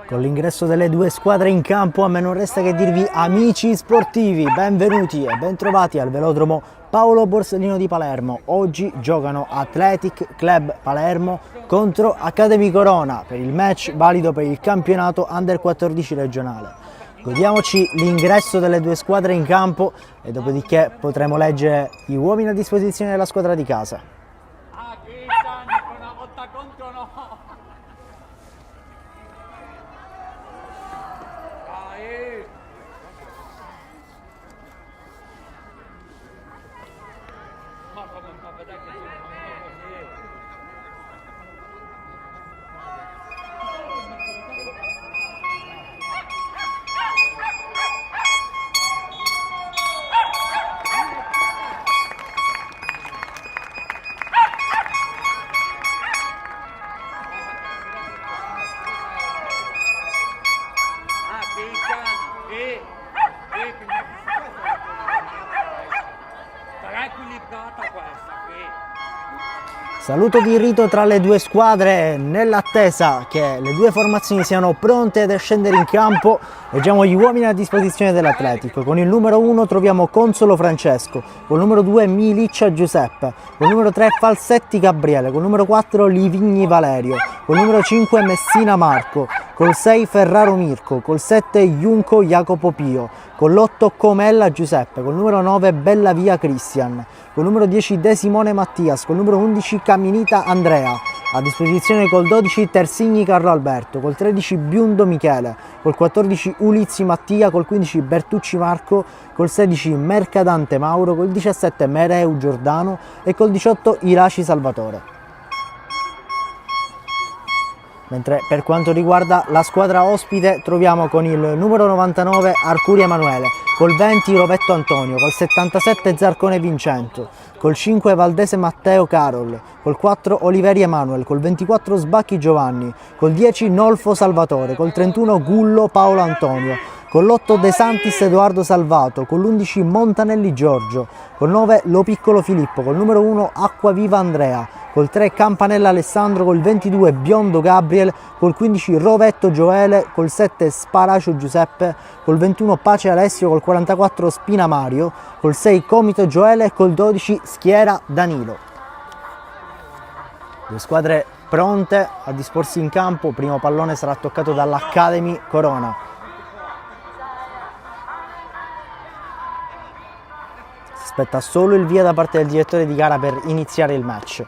Con l'ingresso delle due squadre in campo a me non resta che dirvi amici sportivi, benvenuti e bentrovati al velodromo Paolo Borsellino di Palermo. Oggi giocano Athletic Club Palermo contro Academy Corona per il match valido per il campionato Under 14 regionale. Godiamoci l'ingresso delle due squadre in campo e dopodiché potremo leggere gli uomini a disposizione della squadra di casa. Saluto di rito tra le due squadre nell'attesa che le due formazioni siano pronte ad scendere in campo. Leggiamo gli uomini a disposizione dell'Atletico. Con il numero 1 troviamo Consolo Francesco, con il numero 2 Miliccia Giuseppe, con il numero 3 Falsetti Gabriele, con il numero 4 Livigni Valerio, con il numero 5 Messina Marco, col 6 Ferraro Mirko, col 7 Iunco Jacopo Pio, con l'8 Comella Giuseppe, col numero 9 Bellavia Cristian, col numero 10 De Simone Mattias, col numero 11 Caminita Andrea, a disposizione col 12 Tersigni Carlo Alberto, col 13 Biundo Michele, col 14 Ulizzi Mattia, col 15 Bertucci Marco, col 16 Mercadante Mauro, col 17 Mereu Giordano e col 18 Iraci Salvatore. Mentre per quanto riguarda la squadra ospite troviamo con il numero 99 Arcuri Emanuele, col 20 Rovetto Antonio, col 77 Zarcone Vincenzo, col 5 Valdese Matteo Carol, col 4 Oliveri Emanuel, col 24 Sbacchi Giovanni, col 10 Nolfo Salvatore, col 31 Gullo Paolo Antonio, con l'8 De Santis Edoardo Salvato, con l'11 Montanelli Giorgio, col 9 Lo Piccolo Filippo, col numero 1 Acquaviva Andrea, col 3 Campanella Alessandro, col 22 Biondo Gabriel, col 15 Rovetto Gioele, col 7 Sparacio Giuseppe, col 21 Pace Alessio, col 44 Spina Mario, col 6 Comito Gioele e col 12 Schiera Danilo. Due squadre pronte a disporsi in campo, primo pallone sarà toccato dall'Academy Corona. Si aspetta solo il via da parte del direttore di gara per iniziare il match.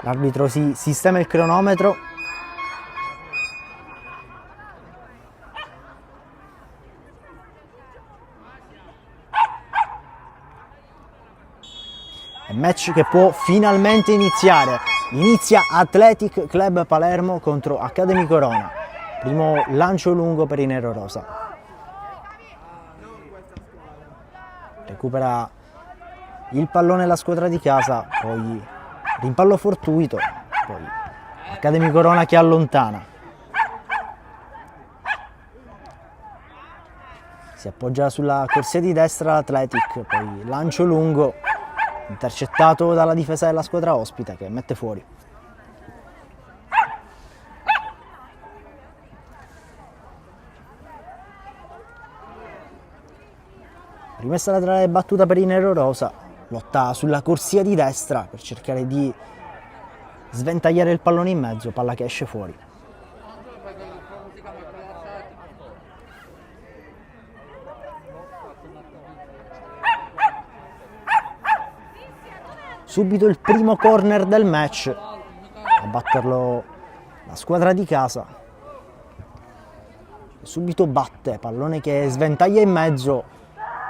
L'arbitro si sistema il cronometro. È match che può finalmente iniziare. Inizia Athletic Club Palermo contro Academy Corona. Primo lancio lungo per i nerorosa. Recupera il pallone la squadra di casa, poi rimpallo fortuito, poi Academy Corona che allontana. Si appoggia sulla corsia di destra l'Athletic, poi lancio lungo, intercettato dalla difesa della squadra ospite che mette fuori. Rimessa laterale battuta per i nerorosa. Lotta sulla corsia di destra per cercare di sventagliare il pallone in mezzo, palla che esce fuori. Subito il primo corner del match, a batterlo la squadra di casa. Subito batte, pallone che sventaglia in mezzo.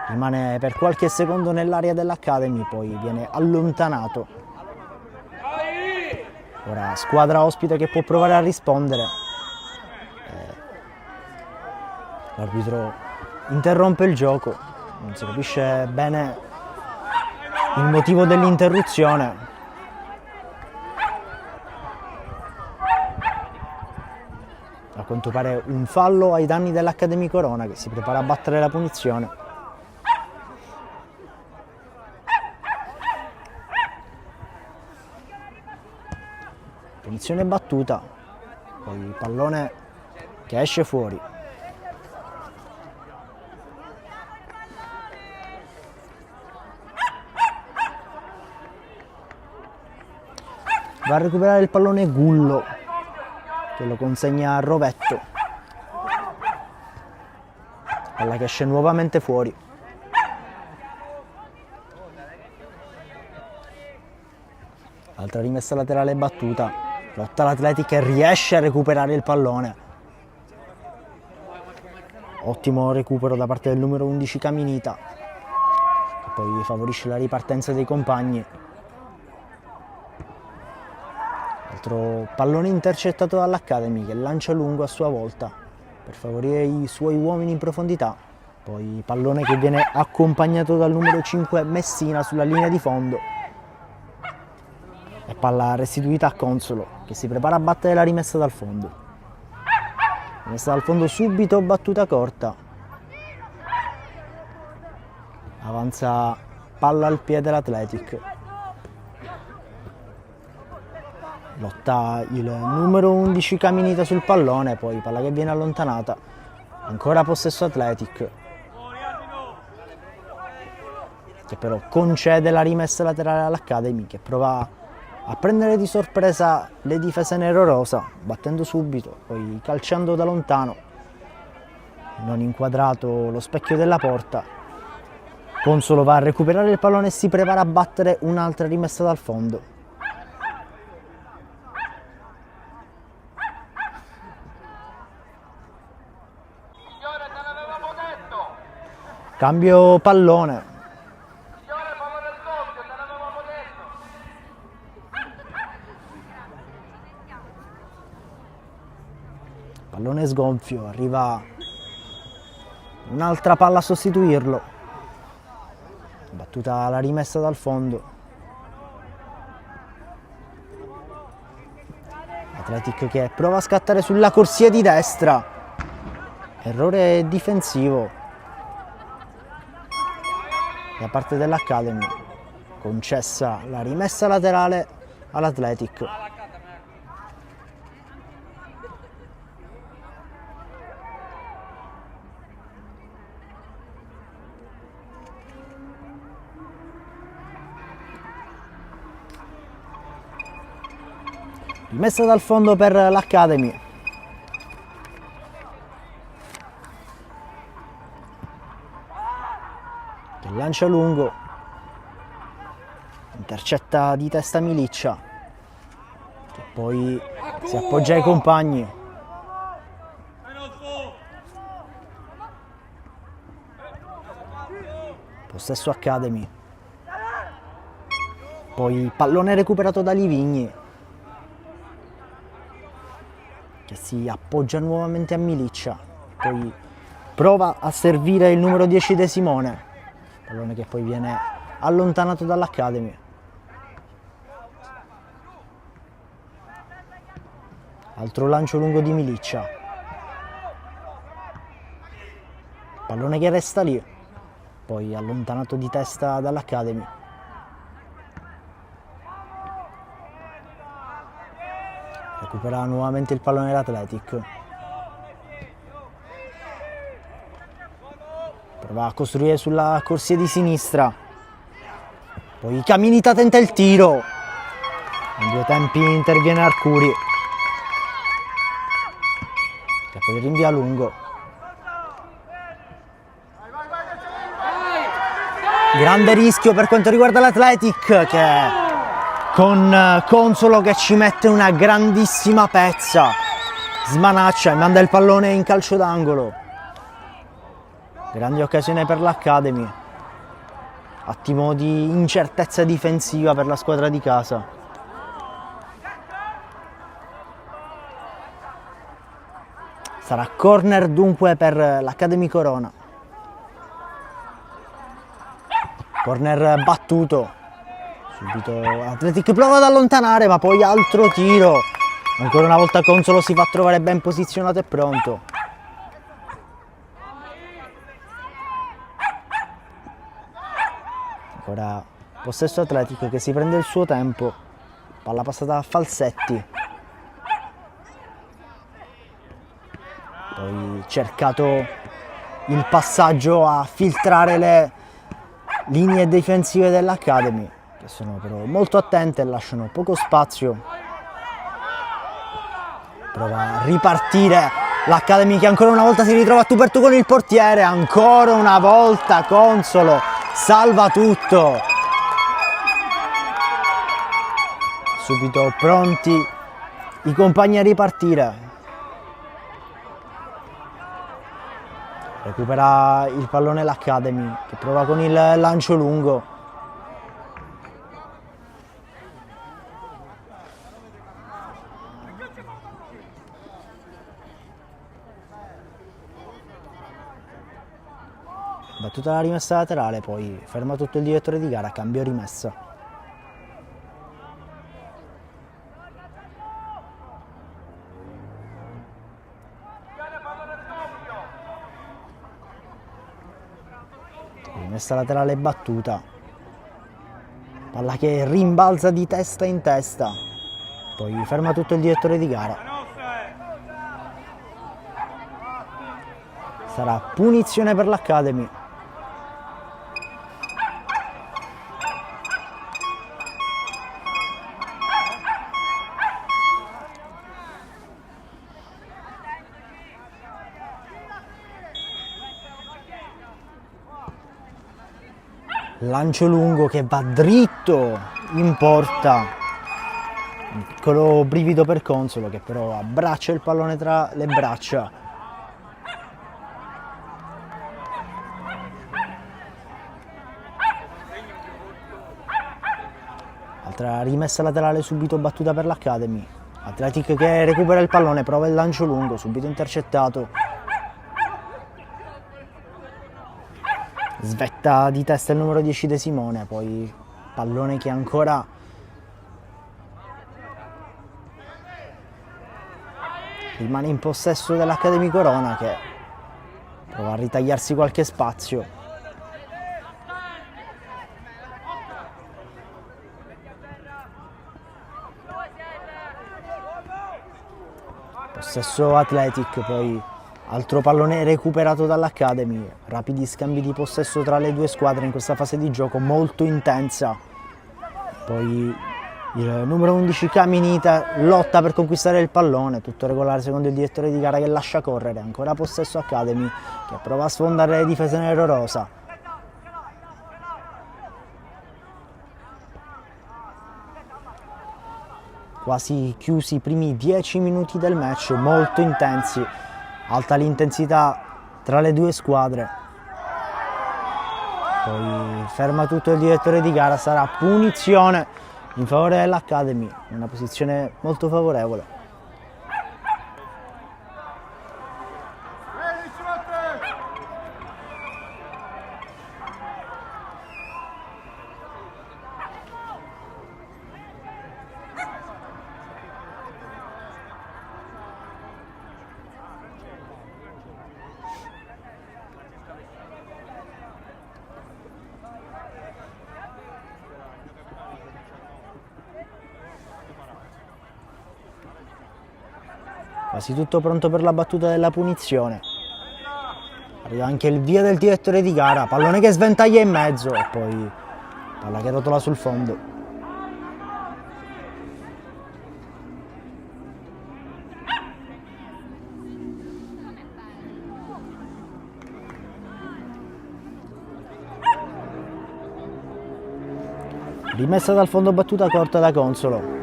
Rimane per qualche secondo nell'area dell'Academy, poi viene allontanato. Ora squadra ospite che può provare a rispondere. L'arbitro interrompe il gioco, non si capisce bene il motivo dell'interruzione. A quanto pare un fallo ai danni dell'Academy Corona che si prepara a battere la punizione. Punizione battuta, poi il pallone che esce fuori. Va a recuperare il pallone Gullo, che lo consegna a Rovetto. Palla che esce nuovamente fuori. Altra rimessa laterale battuta. Lotta l'Athletic e riesce a recuperare il pallone. Ottimo recupero da parte del numero 11 Caminita, che poi favorisce la ripartenza dei compagni. Altro pallone intercettato dall'Academy, che lancia lungo a sua volta per favorire i suoi uomini in profondità. Poi pallone che viene accompagnato dal numero 5 Messina sulla linea di fondo. E palla restituita a Consolo, che si prepara a battere la rimessa dal fondo. Rimessa dal fondo subito, battuta corta. Avanza palla al piede l'Athletic. Lotta il numero 11 Caminita sul pallone, poi palla che viene allontanata. Ancora possesso Athletic, che però concede la rimessa laterale all'Academy, che prova a prendere di sorpresa le difese nero-rosa, battendo subito, poi calciando da lontano. Non inquadrato lo specchio della porta. Consolo va a recuperare il pallone e si prepara a battere un'altra rimessa dal fondo. Cambio pallone. Pallone sgonfio, arriva un'altra palla a sostituirlo. Battuta la rimessa dal fondo. Athletic che prova a scattare sulla corsia di destra. Errore difensivo da parte dell'Academy, concessa la rimessa laterale all'Athletic. Rimessa dal fondo per l'Academy. Che lancia lungo. Intercetta di testa Miliccia, che poi si appoggia ai compagni. Possesso Academy. Poi pallone recuperato da Livigni, che si appoggia nuovamente a Miliccia, poi prova a servire il numero 10 De Simone, pallone che poi viene allontanato dall'Academy. Altro lancio lungo di Miliccia, pallone che resta lì, poi allontanato di testa dall'Academy. Recupera nuovamente il pallone l'Athletic. Prova a costruire sulla corsia di sinistra. Poi Caminita tenta il tiro. In due tempi interviene Arcuri, che poi rinvia a lungo. Grande rischio per quanto riguarda l'Athletic, che con Consolo che ci mette una grandissima pezza, smanaccia e manda il pallone in calcio d'angolo. Grande occasione per l'Academy. Attimo di incertezza difensiva per la squadra di casa. Sarà corner dunque per l'Academy Corona. Corner battuto. Subito Athletic prova ad allontanare, ma poi altro tiro. Ancora una volta Consolo si fa trovare ben posizionato e pronto. Ancora possesso Athletic che si prende il suo tempo. Palla passata a Falsetti. poi cercato il passaggio a filtrare le linee difensive dell'Academy, che sono però molto attente e lasciano poco spazio. Prova a ripartire l'Academy, che ancora una volta si ritrova a tu per tu con il portiere, ancora una volta Consolo salva tutto. Subito pronti i compagni a ripartire. Recupera il pallone l'Academy, che prova con il lancio lungo. Battuta la rimessa laterale, poi ferma tutto il direttore di gara, cambio rimessa. Rimessa laterale battuta, palla che rimbalza di testa in testa, poi ferma tutto il direttore di gara. Sarà punizione per l'Academy. Lancio lungo che va dritto in porta. Un piccolo brivido per Consolo, che però abbraccia il pallone tra le braccia. Altra rimessa laterale subito battuta per l'Academy. Athletic che recupera il pallone, prova il lancio lungo, subito intercettato. Svetta di testa il numero 10 De Simone, poi pallone che ancora rimane in possesso dell'Academy Corona, che prova a ritagliarsi qualche spazio. Possesso Athletic, poi altro pallone recuperato dall'Academy, rapidi scambi di possesso tra le due squadre in questa fase di gioco molto intensa. Poi il numero 11 Caminita lotta per conquistare il pallone, tutto regolare secondo il direttore di gara, che lascia correre. Ancora possesso Academy, che prova a sfondare le difese nero-rosa. Quasi chiusi i primi 10 minuti del match, molto intensi. Alta l'intensità tra le due squadre. Poi ferma tutto il direttore di gara, sarà punizione in favore dell'Academy, una posizione molto favorevole. Quasi tutto pronto per la battuta della punizione. Arriva anche il via del direttore di gara, pallone che sventaglia in mezzo e poi palla che rotola sul fondo. Rimessa dal fondo, battuta corta da Consolo.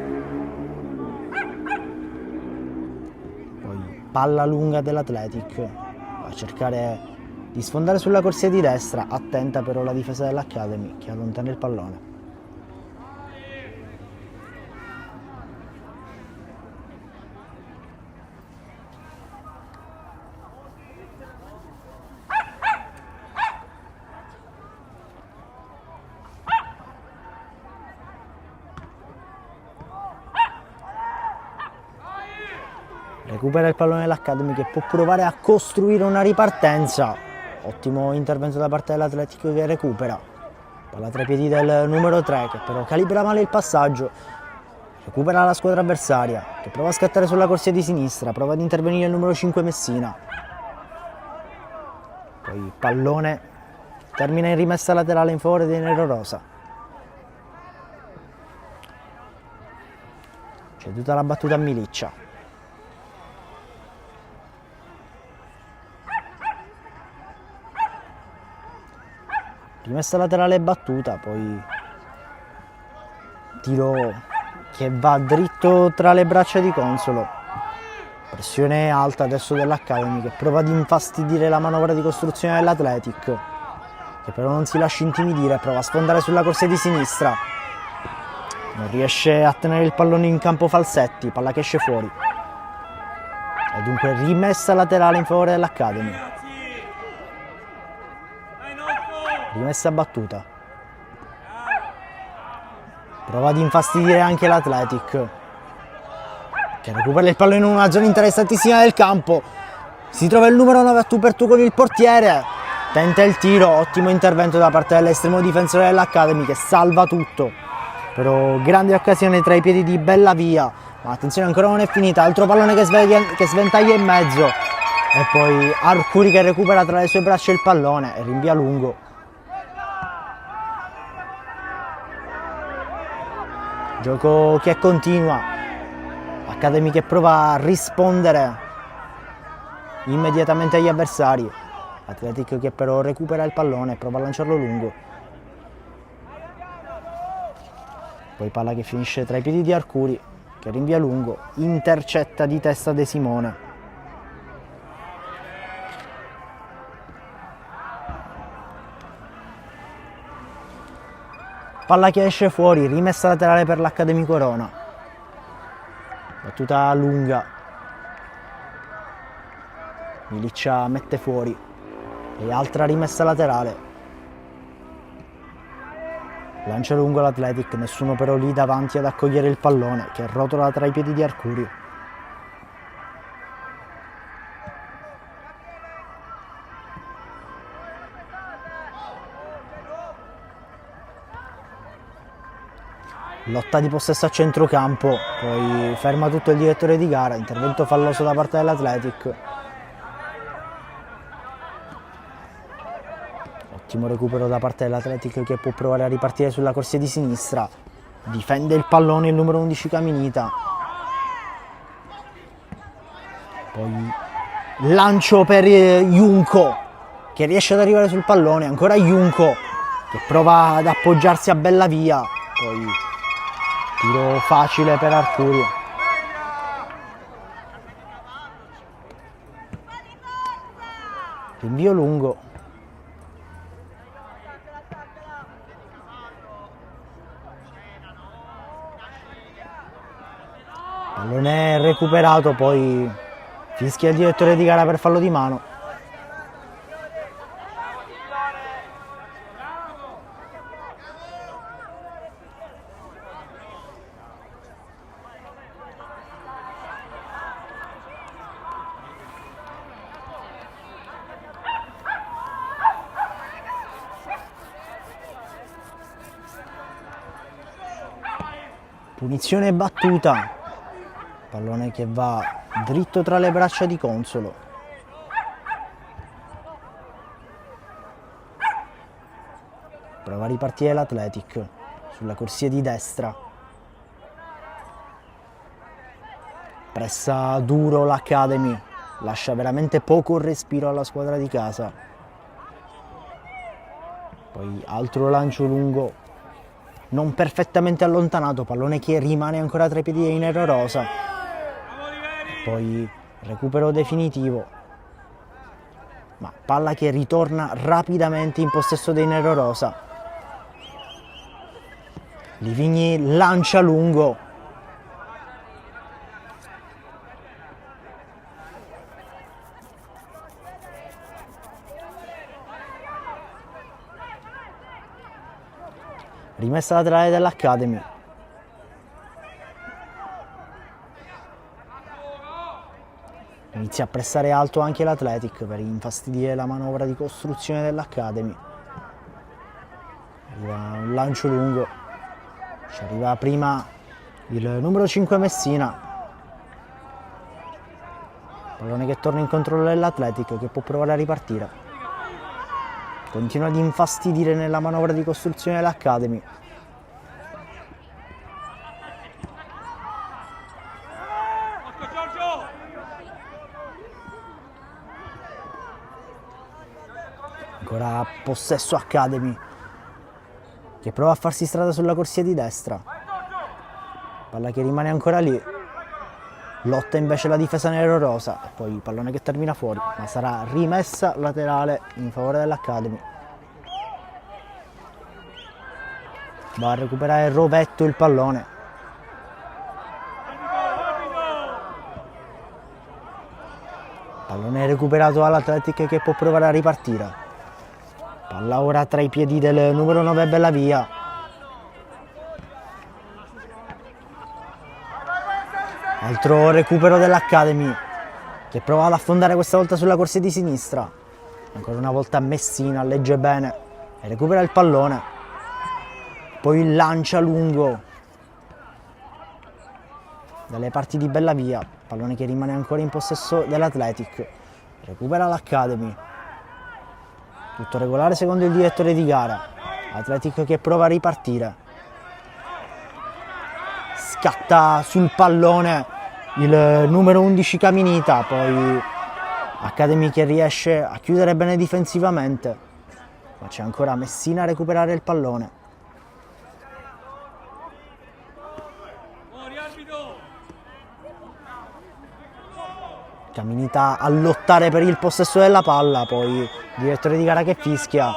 Palla lunga dell'Athletic, va a cercare di sfondare sulla corsia di destra, attenta però la difesa dell'Academy che allontana il pallone. Recupera il pallone dell'Academy, che può provare a costruire una ripartenza. Ottimo intervento da parte dell'Atletico, che recupera. Palla tra i piedi del numero 3, che però calibra male il passaggio. Recupera la squadra avversaria, che prova a scattare sulla corsia di sinistra, prova ad intervenire il numero 5 Messina. Poi pallone, termina in rimessa laterale in favore dei nerorosa. Ceduta la battuta a Miliccia. Rimessa laterale battuta, poi tiro che va dritto tra le braccia di Consolo. Pressione alta adesso dell'Academy, che prova ad infastidire la manovra di costruzione dell'Athletic, che però non si lascia intimidire, prova a sfondare sulla corsia di sinistra. Non riesce a tenere il pallone in campo Falsetti, palla che esce fuori. E dunque rimessa laterale in favore dell'Academy. Rimessa battuta. Prova ad infastidire anche l'Athletic, che recupera il pallone in una zona interessantissima del campo. Si trova il numero 9 a tu per tu con il portiere. Tenta il tiro, ottimo intervento da parte dell'estremo difensore dell'Academy, che salva tutto. Però grande occasione tra i piedi di Bellavia. Ma attenzione, ancora non è finita. Altro pallone che sventaglia in mezzo. E poi Arcuri che recupera tra le sue braccia il pallone e rinvia lungo. Gioco che continua. Academy che prova a rispondere immediatamente agli avversari. Athletic che però recupera il pallone e prova a lanciarlo lungo. Poi palla che finisce tra i piedi di Arcuri, che rinvia lungo, intercetta di testa De Simone. Palla che esce fuori, rimessa laterale per l'Academy Corona. Battuta lunga. Miliccia mette fuori. E altra rimessa laterale. Lancia lungo l'Athletic, nessuno però lì davanti ad accogliere il pallone, che rotola tra i piedi di Arcuri. Lotta di possesso a centrocampo, poi ferma tutto il direttore di gara, intervento falloso da parte dell'Athletic. Ottimo recupero da parte dell'Athletic, che può provare a ripartire sulla corsia di sinistra. Difende il pallone il numero 11 Caminita. Poi lancio per Junco, che riesce ad arrivare sul pallone. Ancora Junco, che prova ad appoggiarsi a Bellavia. Poi tiro facile per Arcuri. Rinvio lungo. Pallone recuperato, poi fischia il direttore di gara per fallo di mano. Punizione battuta. Pallone che va dritto tra le braccia di Consolo. Prova a ripartire l'Athletic sulla corsia di destra. Pressa duro l'Academy, lascia veramente poco respiro alla squadra di casa. Poi altro lancio lungo, non perfettamente allontanato, pallone che rimane ancora tra i piedi dei nerorosa. Poi recupero definitivo, ma palla che ritorna rapidamente in possesso dei nerorosa. Livigni lancia lungo. Rimessa laterale dell'Academy. Inizia a pressare alto anche l'Athletic per infastidire la manovra di costruzione dell'Academy. Arriva un lancio lungo. Ci arriva prima il numero 5 Messina. Pallone che torna in controllo dell'Athletic, che può provare a ripartire. Continua ad infastidire nella manovra di costruzione dell'Academy. Ancora possesso Academy, che prova a farsi strada sulla corsia di destra. Palla che rimane ancora lì. Lotta invece la difesa nero-rosa. E poi il pallone che termina fuori, ma sarà rimessa laterale in favore dell'Academy. Va a recuperare Rovetto il pallone. Pallone recuperato dall'Athletic, che può provare a ripartire. Palla ora tra i piedi del numero 9 Bellavia. Altro recupero dell'Academy, che prova ad affondare questa volta sulla corsia di sinistra. Ancora una volta Messina legge bene e recupera il pallone. Poi lancia lungo dalle parti di Bellavia. Pallone che rimane ancora in possesso dell'Athletic. Recupera l'Academy. Tutto regolare secondo il direttore di gara. Athletic che prova a ripartire. Scatta sul pallone il numero 11 Caminita. Poi Academy che riesce a chiudere bene difensivamente. Ma c'è ancora Messina a recuperare il pallone. Caminita a lottare per il possesso della palla, poi direttore di gara che fischia.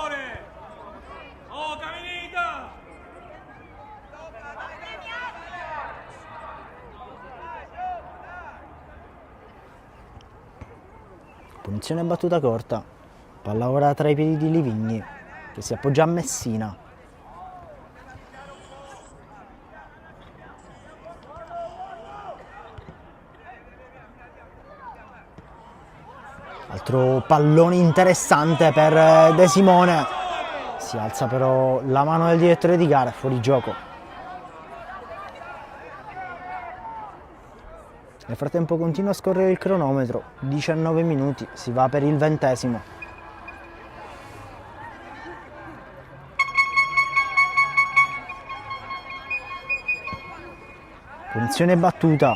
Punizione battuta corta. Palla ora tra i piedi di Livigni, che si appoggia a Messina. Altro pallone interessante per De Simone. Si alza però la mano del direttore di gara, fuori gioco. Nel frattempo continua a scorrere il cronometro, 19 minuti, si va per il 20°. Punizione battuta.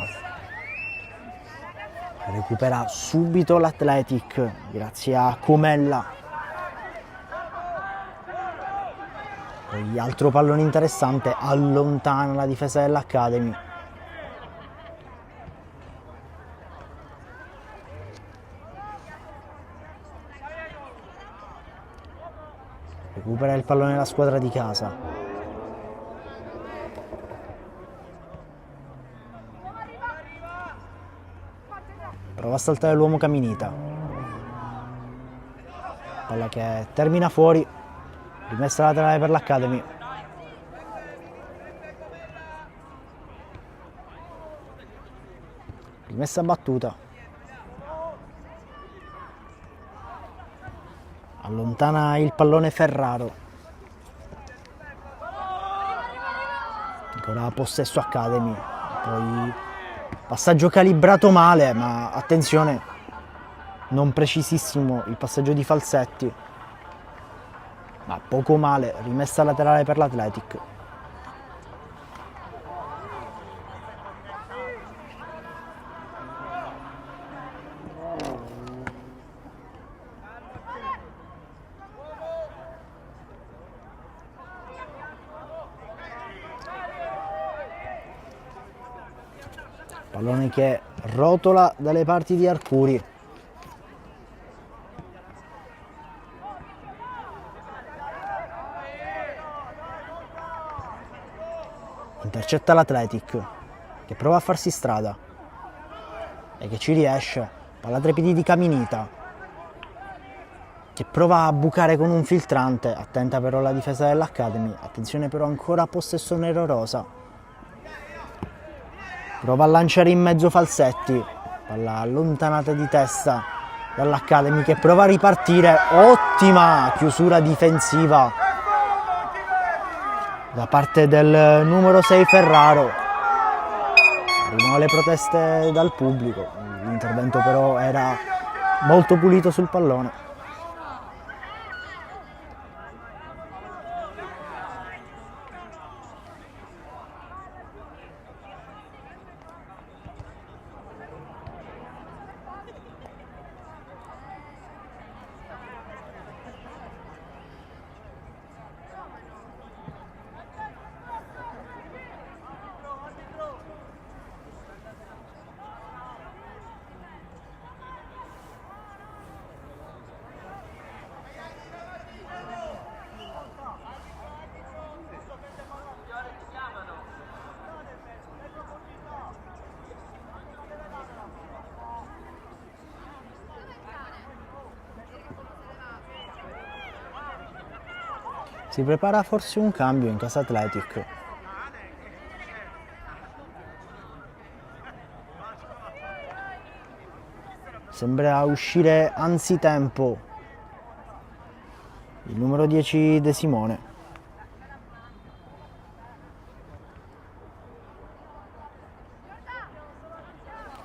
Recupera subito l'Athletic grazie a Comella. Poi altro pallone interessante, allontana la difesa dell'Academy. Recupera il pallone la squadra di casa. Prova a saltare l'uomo Caminita. Palla che termina fuori. Rimessa laterale per l'Academy. Rimessa battuta. Allontana il pallone Ferraro. Ancora possesso Academy. Poi passaggio calibrato male, ma attenzione, non precisissimo il passaggio di Falsetti, ma poco male, rimessa laterale per l'Athletic. Pallone che rotola dalle parti di Arcuri. Intercetta l'Athletic, che prova a farsi strada e che ci riesce. Palla tra i piedi di Caminita, che prova a bucare con un filtrante. Attenta però la difesa dell'Academy. Attenzione però ancora possesso nero-rosa. Prova a lanciare in mezzo Falsetti. Palla allontanata di testa dall'Academy, che prova a ripartire. Ottima chiusura difensiva da parte del numero 6 Ferraro. Arrivano le proteste dal pubblico, l'intervento però era molto pulito sul pallone. Si prepara forse un cambio in casa Athletic. Sembra uscire anzitempo il numero 10 De Simone.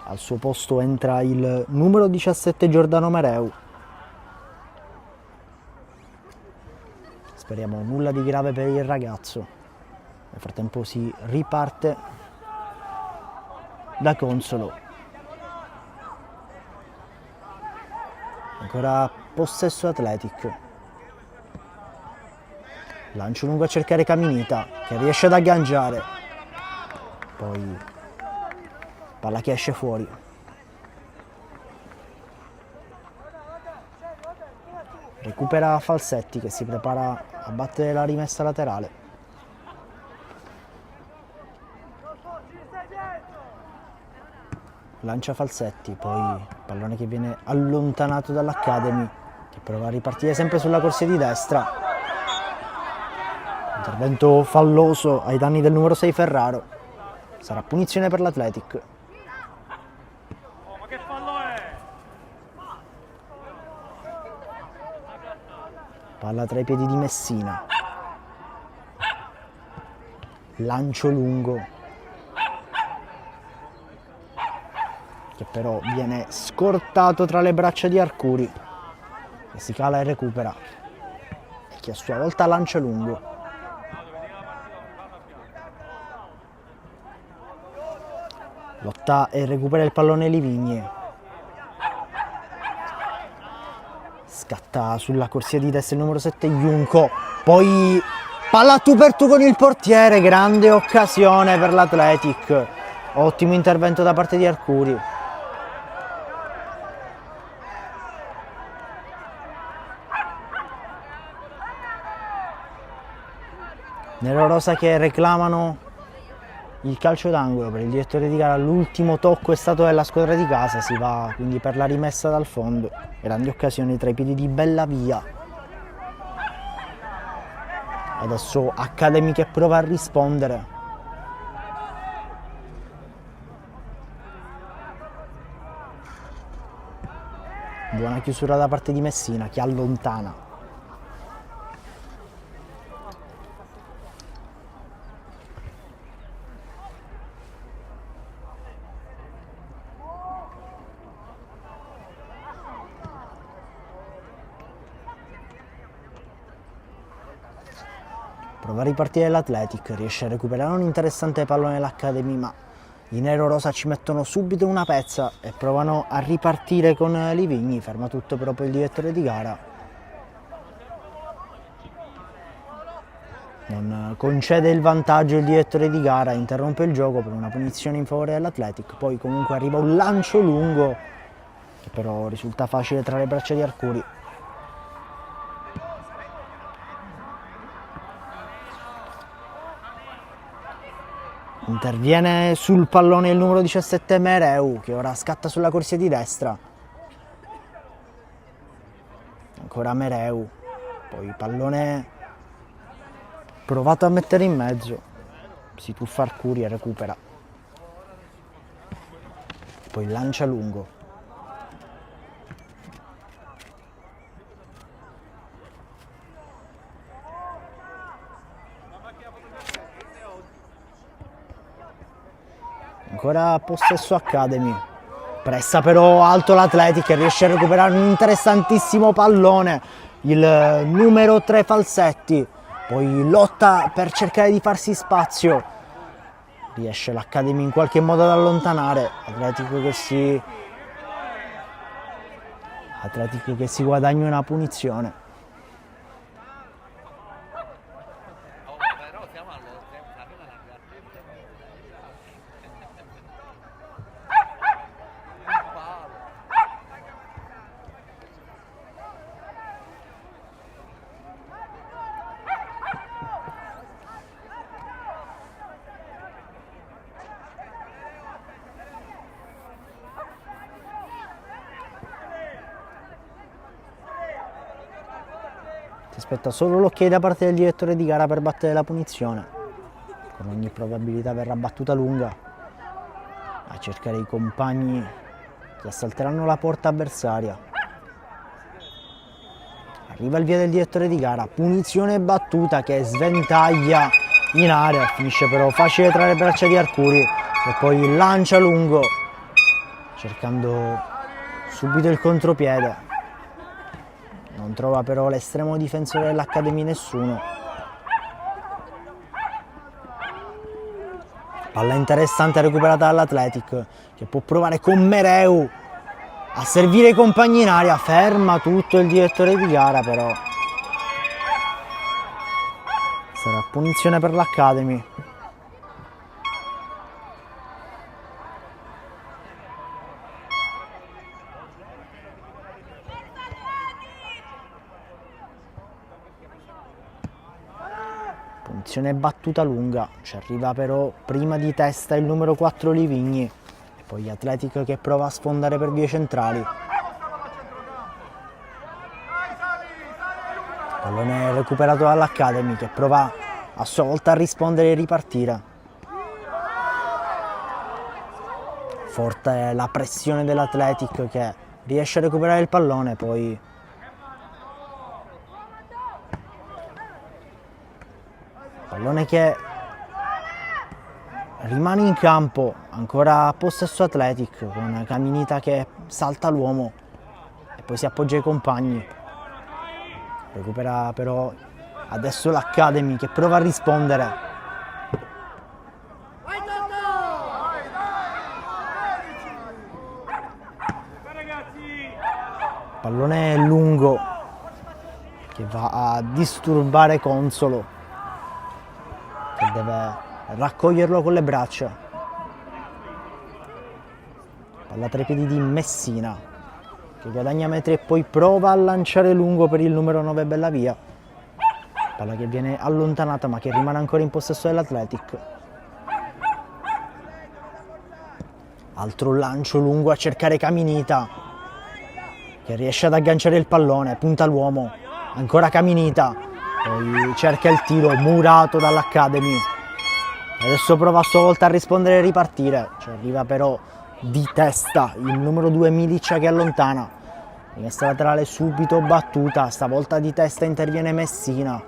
Al suo posto entra il numero 17 Giordano Mereu. Speriamo nulla di grave per il ragazzo. Nel frattempo si riparte da Consolo. Ancora possesso Athletic. Lancio lungo a cercare Caminita, che riesce ad agganciare. Poi palla che esce fuori. Recupera Falsetti, che si prepara a battere la rimessa laterale. Lancia Falsetti, poi pallone che viene allontanato dall'Academy, che prova a ripartire sempre sulla corsia di destra. Intervento falloso ai danni del numero 6 Ferraro. Sarà punizione per l'Athletic. Palla tra i piedi di Messina. Lancio lungo, che però viene scortato tra le braccia di Arcuri, che si cala e recupera, e che a sua volta lancia lungo. Lotta e recupera il pallone Livigni. Scatta sulla corsia di destra il numero 7 Junco, poi palla tu per tu con il portiere, grande occasione per l'Athletic. Ottimo intervento da parte di Arcuri. Nerorosa che reclamano il calcio d'angolo per il direttore di gara. L'ultimo tocco è stato della squadra di casa, si va quindi per la rimessa dal fondo. Grandi occasioni tra i piedi di Bellavia. Adesso Academy che prova a rispondere. Buona chiusura da parte di Messina, che allontana. Prova a ripartire l'Athletic, riesce a recuperare un interessante pallone l'Academy, ma i nerorosa ci mettono subito una pezza e provano a ripartire con Livigni. Ferma tutto proprio il direttore di gara. Non concede il vantaggio il direttore di gara, interrompe il gioco per una punizione in favore dell'Athletic. Poi comunque arriva un lancio lungo, che però risulta facile tra le braccia di Arcuri. Interviene sul pallone il numero 17 Mereu, che ora scatta sulla corsia di destra. Ancora Mereu, poi pallone provato a mettere in mezzo, si tuffa Arcuri e recupera. Poi lancia lungo. ancora possesso Academy, pressa però alto l'Athletic e riesce a recuperare un interessantissimo pallone, il numero 3 Falsetti, poi lotta per cercare di farsi spazio, riesce l'Academy in qualche modo ad allontanare, Atletico che si guadagna una punizione. Si aspetta solo l'ok da parte del direttore di gara per battere la punizione. Con ogni probabilità verrà battuta lunga. A cercare i compagni che assalteranno la porta avversaria. Arriva il via del direttore di gara. Punizione battuta che sventaglia in area. Finisce però facile tra le braccia di Arcuri. E poi lancia lungo. Cercando subito il contropiede. Non trova però l'estremo difensore dell'Academy nessuno. Palla interessante recuperata dall'Athletic, che può provare con Mereu a servire i compagni in aria. Ferma tutto il direttore di gara, però sarà punizione per l'Academy. Punizione battuta lunga, ci arriva però prima di testa il numero 4 Livigni e poi Athletic che prova a sfondare per vie centrali. Pallone recuperato dall'Academy che prova a sua volta a rispondere e ripartire. Forte è la pressione dell'Athletic che riesce a recuperare il pallone, poi pallone che rimane in campo, ancora possesso Athletic con Caminita che salta l'uomo e poi si appoggia ai compagni. Recupera però adesso l'Academy che prova a rispondere. Pallone lungo che va a disturbare Consolo, che deve raccoglierlo con le braccia. Palla tra i piedi di Messina, che guadagna metri e poi prova a lanciare lungo per il numero 9 Bellavia. Palla che viene allontanata ma che rimane ancora in possesso dell'Athletic. Altro lancio lungo a cercare Caminita, che riesce ad agganciare il pallone, punta l'uomo, ancora Caminita, poi cerca il tiro murato dall'Academy. Adesso prova a sua volta a rispondere e ripartire, ci arriva però di testa il numero 2 Milicia che allontana. Rimessa laterale subito battuta, stavolta di testa interviene Messina.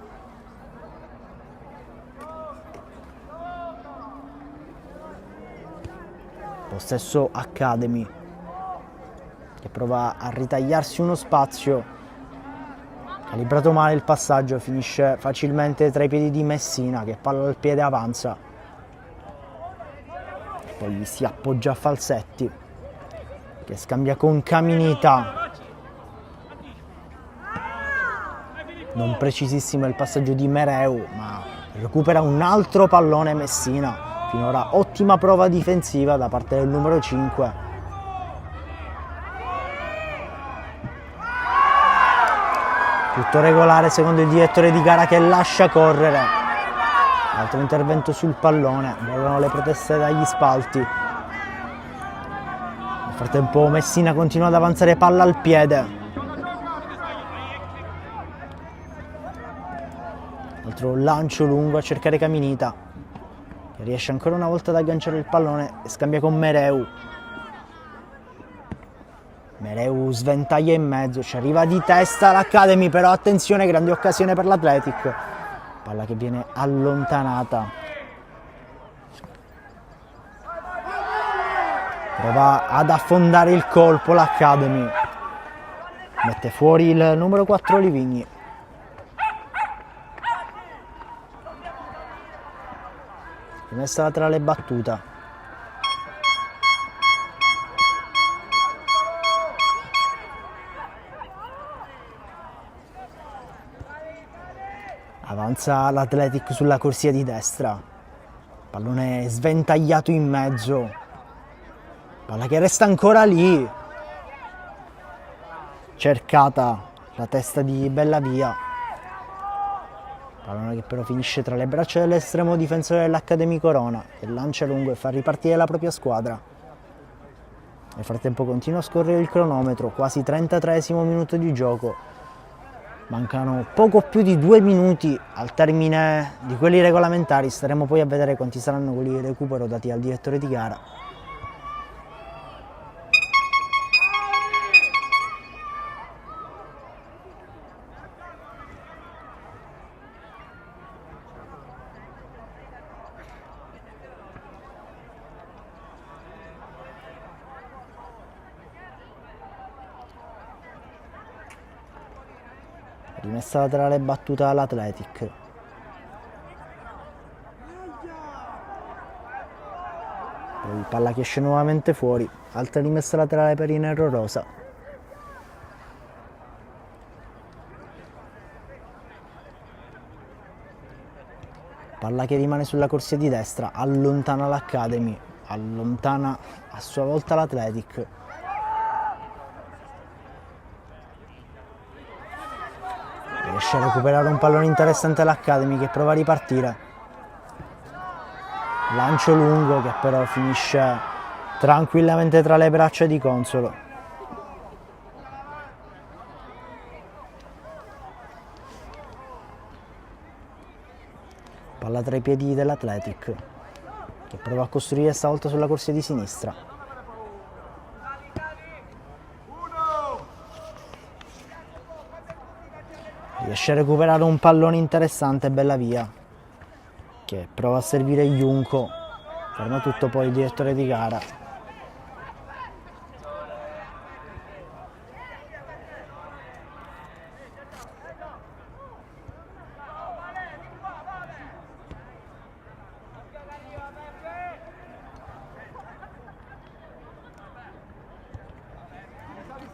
Possesso Academy, che prova a ritagliarsi uno spazio. Calibrato male il passaggio, finisce facilmente tra i piedi di Messina, che palla al piede avanza. Poi si appoggia a Falsetti, che scambia con Caminita. Non precisissimo il passaggio di Mereu, ma recupera un altro pallone Messina. Finora ottima prova difensiva da parte del numero 5. Tutto regolare secondo il direttore di gara che lascia correre. Altro intervento sul pallone, volano le proteste dagli spalti. Nel frattempo Messina continua ad avanzare palla al piede. Altro lancio lungo a cercare Caminita, che riesce ancora una volta ad agganciare il pallone e scambia con Mereu. Mereu sventaglia in mezzo, ci arriva di testa l'Academy, però attenzione, grande occasione per l'Athletic. Palla che viene allontanata. Prova ad affondare il colpo l'Academy. Mette fuori il numero 4 Livigni. Rimessa laterale battuta. Avanza l'Athletic sulla corsia di destra. Pallone sventagliato in mezzo. Palla che resta ancora lì. Cercata la testa di Bellavia. Pallone che però finisce tra le braccia dell'estremo difensore dell'Academy Corona, che lancia lungo e fa ripartire la propria squadra. Nel frattempo continua a scorrere il cronometro, quasi 33esimo minuto di gioco. Mancano poco più di 2 minuti al termine di quelli regolamentari. Staremo poi a vedere quanti saranno quelli di recupero dati al direttore di gara. Rimessa laterale battuta all'Athletic. Poi palla che esce nuovamente fuori. Altra rimessa laterale per i Nero-Rosa. Palla che rimane sulla corsia di destra. Allontana l'Academy. Allontana a sua volta l'Athletic. Riesce a recuperare un pallone interessante l'Academy che prova a ripartire. Lancio lungo che però finisce tranquillamente tra le braccia di Consolo. Palla tra i piedi dell'Athletic che prova a costruire stavolta sulla corsia di sinistra. Riesce a recuperare un pallone interessante Bellavia che prova a servire Junco. Ferma tutto poi il direttore di gara.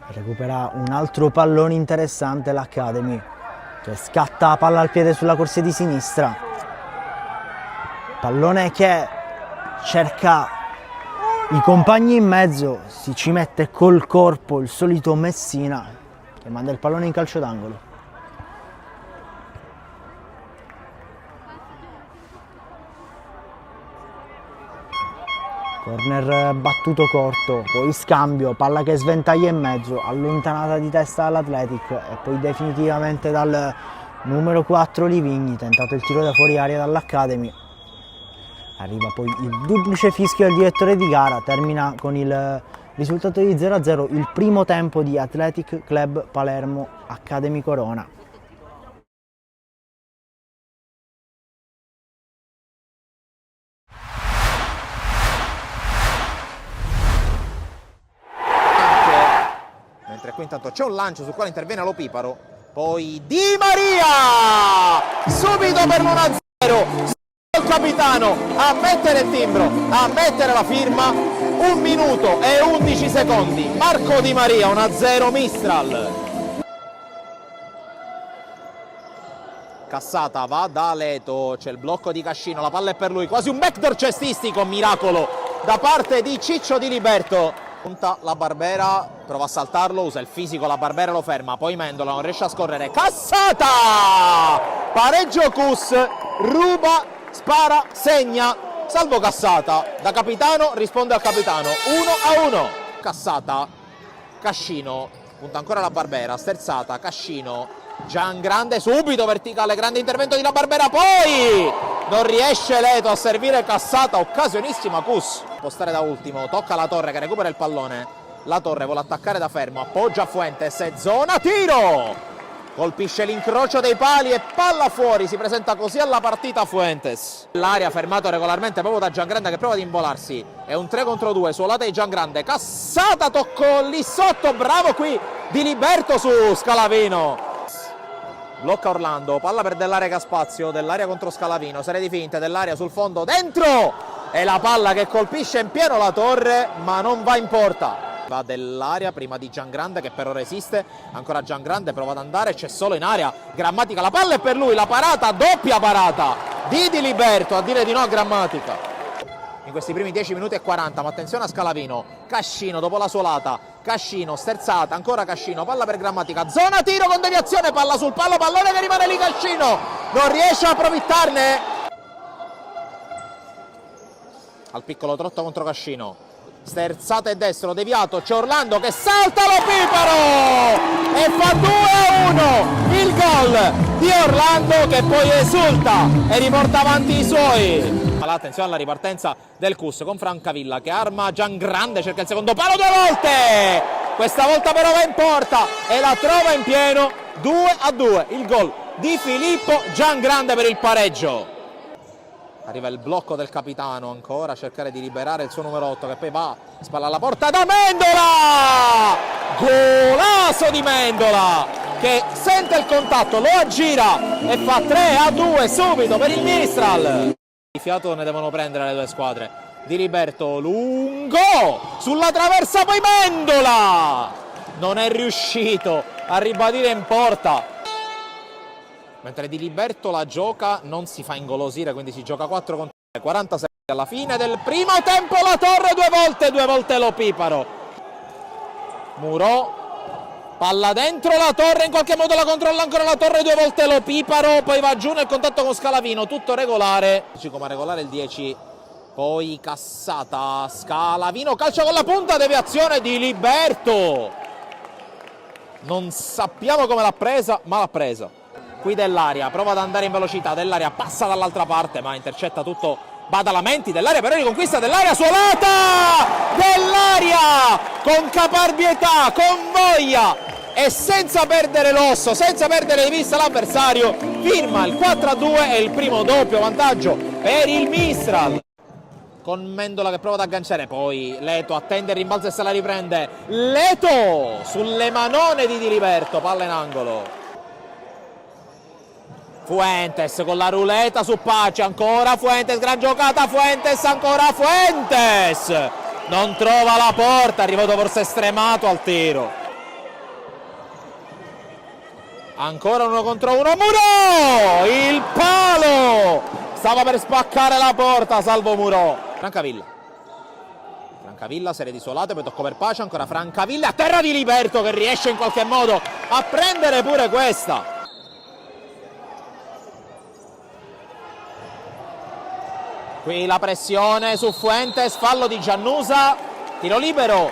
Recupera un altro pallone interessante l'Academy, che scatta la palla al piede sulla corsia di sinistra. Pallone che cerca i compagni in mezzo, si ci mette col corpo il solito Messina che manda il pallone in calcio d'angolo. Corner battuto corto, poi scambio, palla che sventaglia in mezzo, allontanata di testa dall'Athletic e poi definitivamente dal numero 4 Livigni, tentato il tiro da fuori aria dall'Academy. Arriva poi il duplice fischio del direttore di gara, termina con il risultato di 0-0 il primo tempo di Athletic Club Palermo Academy Corona. Mentre qui intanto c'è un lancio sul quale interviene Lo Piparo, poi Di Maria subito per l'1-0, il capitano a mettere il timbro, a mettere la firma. 1 minuto e 11 secondi, Marco Di Maria, 1-0 Mistral. Cassata va da Leto, c'è il blocco di Cascino, la palla è per lui, quasi un backdoor cestistico, miracolo da parte di Ciccio Di Liberto. Punta la Barbera, prova a saltarlo, usa il fisico, la Barbera lo ferma, poi Mendola non riesce a scorrere. Cassata! Pareggio Cus, ruba, spara, segna, salvo Cassata. Da capitano risponde al capitano, 1-1. Cassata, Cascino, punta ancora la Barbera, sterzata, Cascino, Gian Grande, subito verticale, grande intervento di la Barbera, poi non riesce Leto a servire Cassata, occasionissima Cus. Postare da ultimo, tocca la Torre che recupera il pallone, la Torre vuole attaccare da fermo, appoggia Fuentes, zona tiro, colpisce l'incrocio dei pali e palla fuori, si presenta così alla partita Fuentes. L'aria fermato regolarmente proprio da Giangrande che prova ad imbolarsi, è un 3 contro 2, suolata di Giangrande, Cassata, tocco lì sotto, bravo qui Diliberto su Scalavino. Blocca Orlando, palla per Dell'Aria che ha spazio, Dell'Aria contro Scalavino, serie di finte, Dell'Aria sul fondo, dentro! E la palla che colpisce in pieno la torre, ma non va in porta. Va Dell'Aria prima di Giangrande che però resiste, ancora Giangrande prova ad andare, c'è solo in area Grammatica, la palla è per lui, la parata, doppia parata di Diliberto, a dire di no a Grammatica. In questi primi 10 minuti e 40, ma attenzione a Scalavino, Cascino dopo la suolata, Cascino, sterzata, ancora Cascino, palla per Grammatica, zona tiro con deviazione, palla sul palo, pallone che rimane lì Cascino, non riesce a approfittarne. Al piccolo trotto contro Cascino, sterzata e destro, deviato, c'è Orlando che salta lo Piparo e fa 2-1, il gol di Orlando che poi esulta e riporta avanti i suoi. Attenzione alla ripartenza del Cus con Francavilla che arma Giangrande, cerca il secondo palo 2 volte, questa volta però va in porta e la trova in pieno, 2-2, il gol di Filippo Giangrande per il pareggio. Arriva il blocco del capitano, ancora a cercare di liberare il suo numero 8 che poi va, spalla alla porta da Mendola! Golasso di Mendola che sente il contatto, lo aggira e fa 3-2 subito per il Mistral. Di fiato ne devono prendere le due squadre. Diliberto lungo sulla traversa, poi Mendola non è riuscito a ribadire in porta. Mentre Diliberto la gioca, non si fa ingolosire, quindi si gioca 4 contro 3, 46 alla fine del primo tempo, la torre due volte lo Piparo. Murò, palla dentro la torre, in qualche modo la controlla ancora la torre, 2 volte lo Piparo, poi va giù nel contatto con Scalavino, tutto regolare. Come a regolare il 10, poi Cassata, Scalavino, calcio con la punta, deviazione di Diliberto. Non sappiamo come l'ha presa, ma l'ha presa. Qui Dell'Aria, prova ad andare in velocità, Dell'Aria passa dall'altra parte ma intercetta tutto Badalamenti, Dell'Aria però riconquista, Dell'Aria suolata! Dell'Aria con caparbietà, con voglia e senza perdere l'osso, senza perdere di vista l'avversario, firma il 4-2 e il primo doppio vantaggio per il Mistral. Con Mendola che prova ad agganciare, poi Leto attende il rimbalzo e se la riprende, Leto sulle manone di Diliberto, palla in angolo. Fuentes con la ruleta su Pace, ancora Fuentes, gran giocata Fuentes, ancora Fuentes, non trova la porta, è arrivato forse stremato al tiro. Ancora 1 contro 1, Murò, il palo, stava per spaccare la porta, salvo Murò. Francavilla, serie di isolate, poi tocco per Pace, ancora Francavilla, a terra di Diliberto che riesce in qualche modo a prendere pure questa. Qui la pressione su Fuentes, fallo di Giannusa, tiro libero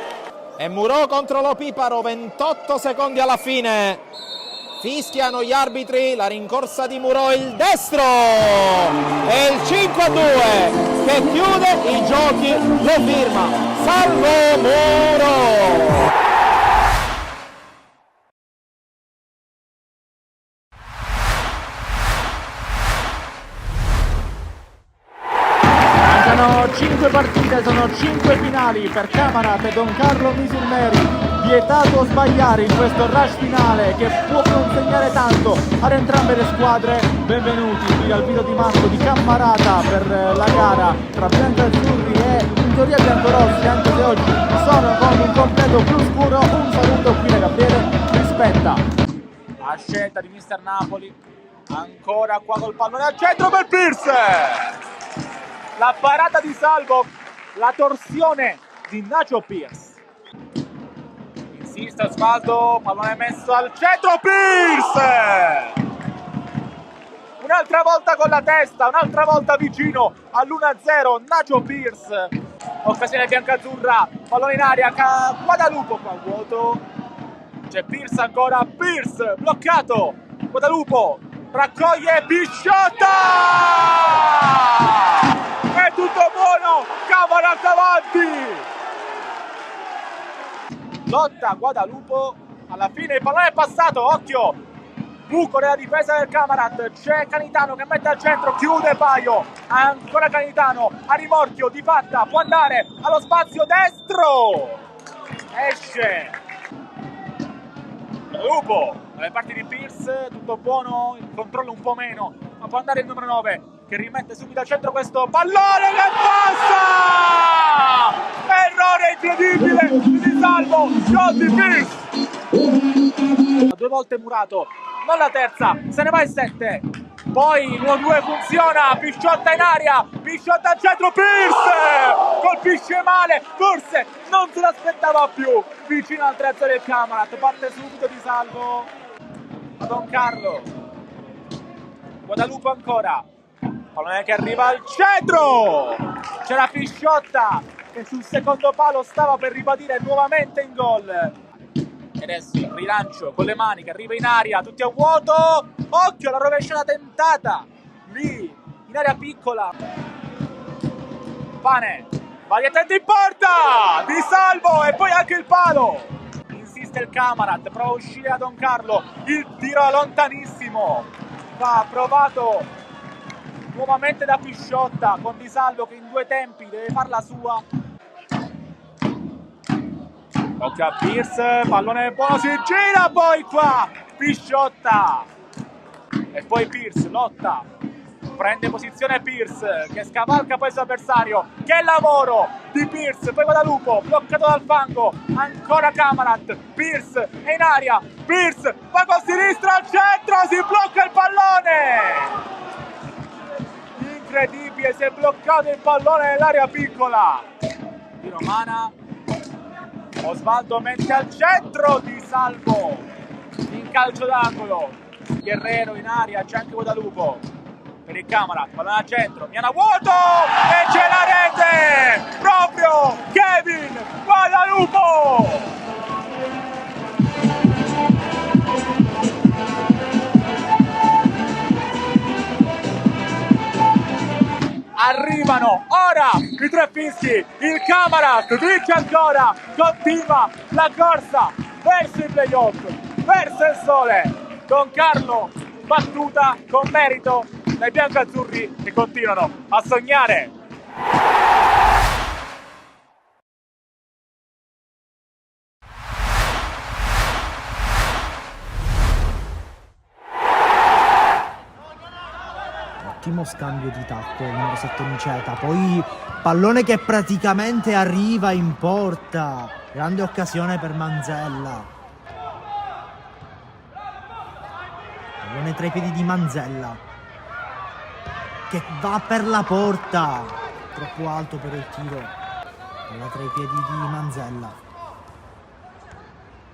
e Murò contro lo Piparo, 28 secondi alla fine. Fischiano gli arbitri, la rincorsa di Murò, il destro e il 5-2 che chiude i giochi, lo firma Salvo Murò. Sono 5 partite, sono 5 finali per Camarat e Don Carlo Misilmeri. Vietato sbagliare in questo rush finale che può consegnare tanto ad entrambe le squadre. Benvenuti qui al video di Marco di Cammarata per la gara tra biancoazzurri e in teoria biancorossi, anche se oggi sono con un completo blu scuro. Un saluto qui da Gabriele Rispetta. A scelta di Mister Napoli, ancora qua col pallone al centro per Pierce. La parata di Salvo, la torsione di Nacho Pierce. Insiste Osvaldo, pallone messo al centro, Pierce! Un'altra volta con la testa, un'altra volta vicino all'1-0, Nacho Pierce. Occasione biancazzurra, pallone in aria, Guadalupo qua vuoto. C'è Pierce ancora, Pierce bloccato, Guadalupo raccoglie Pisciotta! È tutto buono, Camarat avanti! Lotta Guadalupo, alla fine il pallone è passato, occhio! buco nella difesa del Camarat, c'è Canitano che mette al centro, chiude Paio, ancora Canitano a rimorchio di Patta, può andare allo spazio destro, esce Lupo, dalle parti di Pierce, tutto buono, il controllo un po' meno, ma può andare il numero 9 che rimette subito al centro questo pallone che passa! Errore incredibile di Salvo, gol di Pierce! 2 volte Murato, non la terza, se ne va il 7. Poi il 1-2 funziona, Pisciotta in aria, Pisciotta al centro, Pierce! Colpisce male, forse non se l'aspettava più, vicino al 3 del Camarat, parte subito di Salvo, Don Carlo, Guadalupe ancora, pallone che arriva al centro, c'era Pisciotta che sul secondo palo stava per ribadire nuovamente in gol. E adesso il rilancio con le mani che arriva in aria, tutti a vuoto, occhio alla rovesciata tentata, lì in area piccola, Pane, va direttamente in porta, Di Salvo e poi anche il palo, insiste il Camarat, prova a uscire da Don Carlo, il tiro lontanissimo, va provato nuovamente da Pisciotta con Di Salvo che in 2 tempi deve farla sua. Occhio a Pierce, pallone buono, si gira poi qua, Pisciotta e poi Pierce lotta, prende posizione Pierce che scavalca poi il suo avversario, che lavoro di Pierce, poi Guadalupo bloccato dal fango, ancora Camarat, Pierce è in aria, Pierce va con sinistra al centro, si blocca il pallone, incredibile, si è bloccato il pallone nell'area piccola di Romana. Osvaldo mette al centro Di Salvo in calcio d'angolo, Guerrero in aria, c'è anche Guadalupo per il Camarat, pallone al centro, Miana vuoto e c'è la rete, proprio Kevin Guadalupo. Arrivano ora i 3 fischi, il Camarat vince ancora, continua la corsa verso i playoff, verso il sole. Don Carlo battuta con merito dai biancazzurri che continuano a sognare. Ottimo scambio di tatto il numero 7 Niceta, poi pallone che praticamente arriva in porta, grande occasione per Manzella, pallone tra i piedi di Manzella che va per la porta, troppo alto per il tiro, palla tra i piedi di Manzella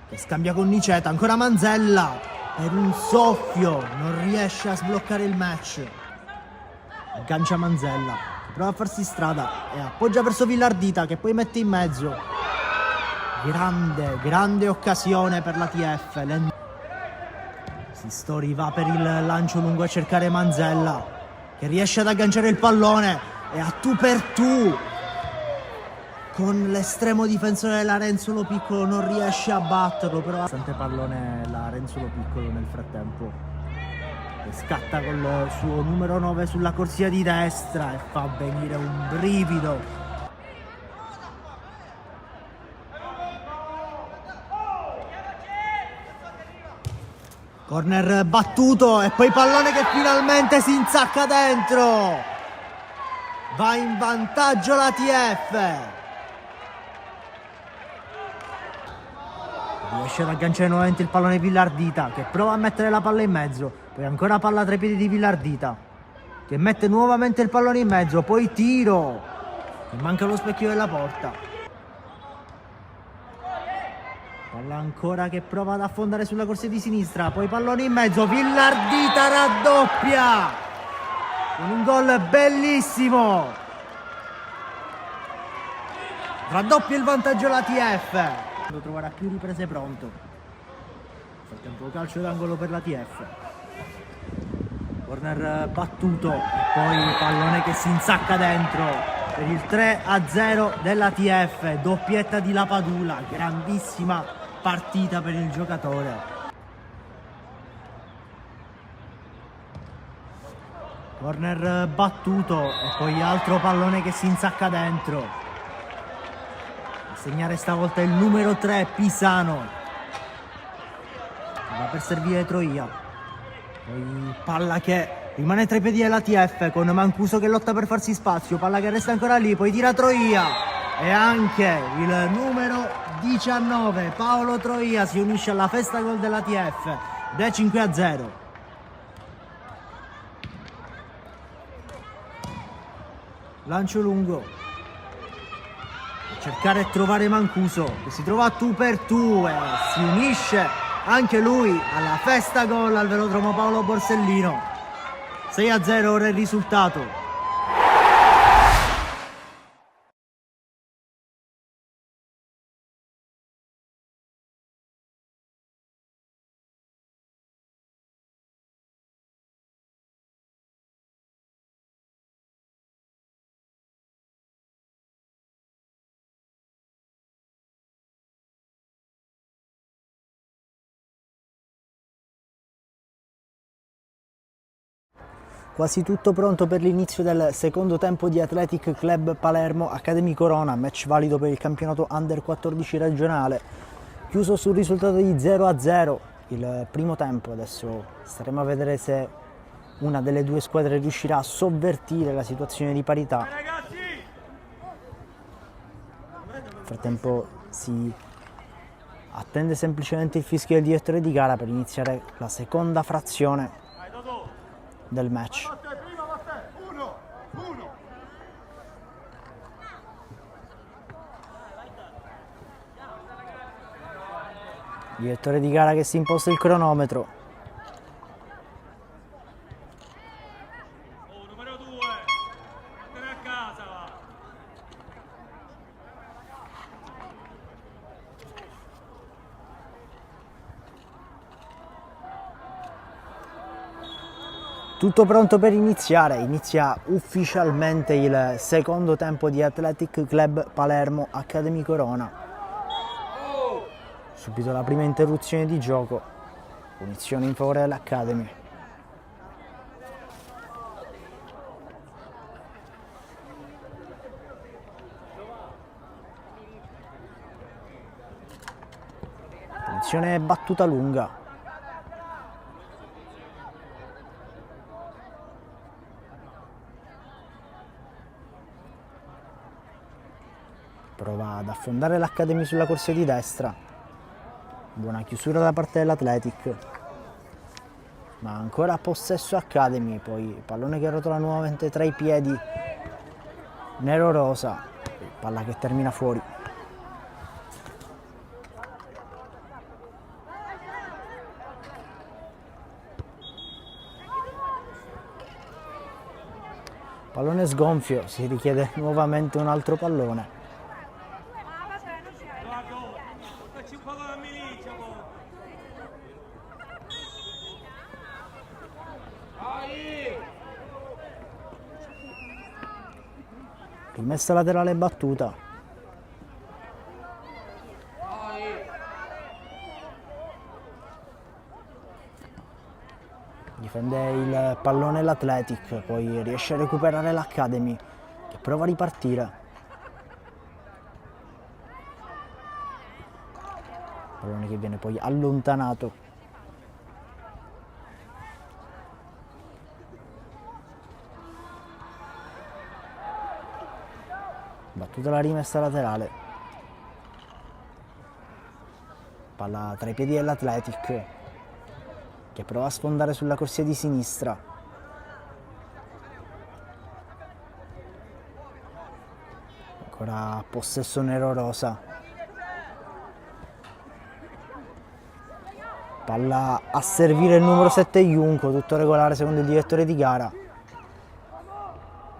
che scambia con Niceta, ancora Manzella per un soffio non riesce a sbloccare il match. Aggancia Manzella, prova a farsi strada e appoggia verso Villardita che poi mette in mezzo. Grande occasione per la TF. Sistori va per il lancio lungo a cercare Manzella che riesce ad agganciare il pallone e a tu per tu con l'estremo difensore della Renzolo Piccolo non riesce a batterlo, però bastante pallone la Renzolo Piccolo nel frattempo. Scatta col suo numero 9 sulla corsia di destra e fa venire un brivido. Corner battuto e poi pallone che finalmente si insacca dentro. Va in vantaggio la TF. Riesce ad agganciare nuovamente il pallone Villardita che prova a mettere la palla in mezzo. Poi ancora palla tra i piedi di Villardita che mette nuovamente il pallone in mezzo. Poi tiro che manca lo specchio della porta. Palla ancora che prova ad affondare sulla corsia di sinistra. Poi pallone in mezzo. Villardita raddoppia con un gol bellissimo. Raddoppia il vantaggio la TF. Lo troverà più riprese pronto. Nel frattempo calcio d'angolo per la TF. Corner battuto e poi pallone che si insacca dentro per il 3-0 della TF. Doppietta di Lapadula, grandissima partita per il giocatore. Corner battuto e poi altro pallone che si insacca dentro. A segnare stavolta il numero 3 Pisano. Va per servire Troia. Poi palla che rimane tra i piedi dell'ATF con Mancuso che lotta per farsi spazio. Palla che resta ancora lì, poi tira Troia. E anche il numero 19 Paolo Troia si unisce alla festa gol dell'ATF. Da 5-0. Lancio lungo, a cercare e trovare Mancuso che si trova a tu per tu e si unisce anche lui alla festa gol al velodromo Paolo Borsellino. 6-0 ora il risultato. Quasi tutto pronto per l'inizio del secondo tempo di Athletic Club Palermo Academy Corona, match valido per il campionato Under 14 regionale, chiuso sul risultato di 0-0 il primo tempo. Adesso staremo a vedere se una delle due squadre riuscirà a sovvertire la situazione di parità. Nel frattempo si attende semplicemente il fischio del direttore di gara per iniziare la seconda frazione del match. Direttore di gara che si imposta il cronometro. Numero 2, vattene a casa. Tutto pronto per iniziare, inizia ufficialmente il secondo tempo di Athletic Club Palermo Academy Corona. Subito la prima interruzione di gioco, punizione in favore dell'Academy. Punizione battuta lunga. Prova ad affondare l'Academy sulla corsia di destra. Buona chiusura da parte dell'Athletic. Ma ancora possesso Academy, poi pallone che rotola nuovamente tra i piedi nero-rosa. Palla che termina fuori. Pallone sgonfio, si richiede nuovamente un altro pallone. Rimessa laterale battuta. Difende il pallone l'Athletic, poi riesce a recuperare l'Academy che prova a ripartire. Pallone che viene poi allontanato. Battuta la rimessa laterale. Palla tra i piedi dell'Athletic che prova a sfondare sulla corsia di sinistra. Ancora possesso nero-rosa. Palla a servire il numero 7 Junco, tutto regolare secondo il direttore di gara.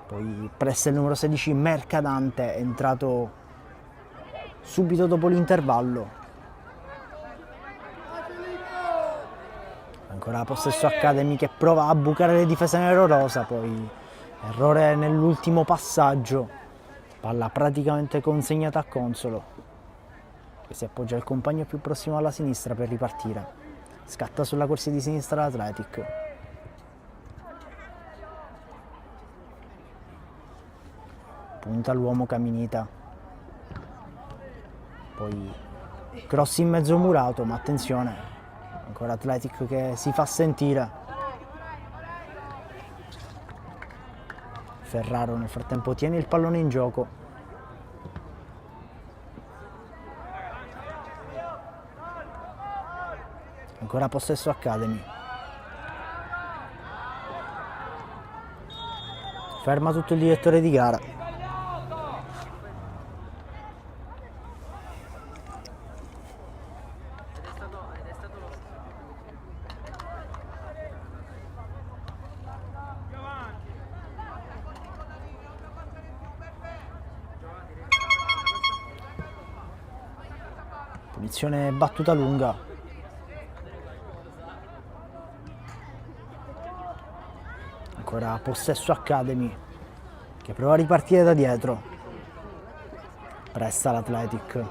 Poi pressa il numero 16 Mercadante, è entrato subito dopo l'intervallo. Ancora possesso Academy che prova a bucare le difese nero-rosa, poi errore nell'ultimo passaggio. Palla praticamente consegnata a Consolo, che si appoggia al compagno più prossimo alla sinistra per ripartire. Scatta sulla corsia di sinistra l'Athletic. punta l'uomo Caminita, poi cross in mezzo murato, ma attenzione, ancora Athletic che si fa sentire. Ferraro nel frattempo tiene il pallone in gioco. Ancora possesso Academy. Ferma tutto il direttore di gara. Punizione battuta lunga. Ancora possesso Academy che prova a ripartire da dietro. Presta l'Athletic.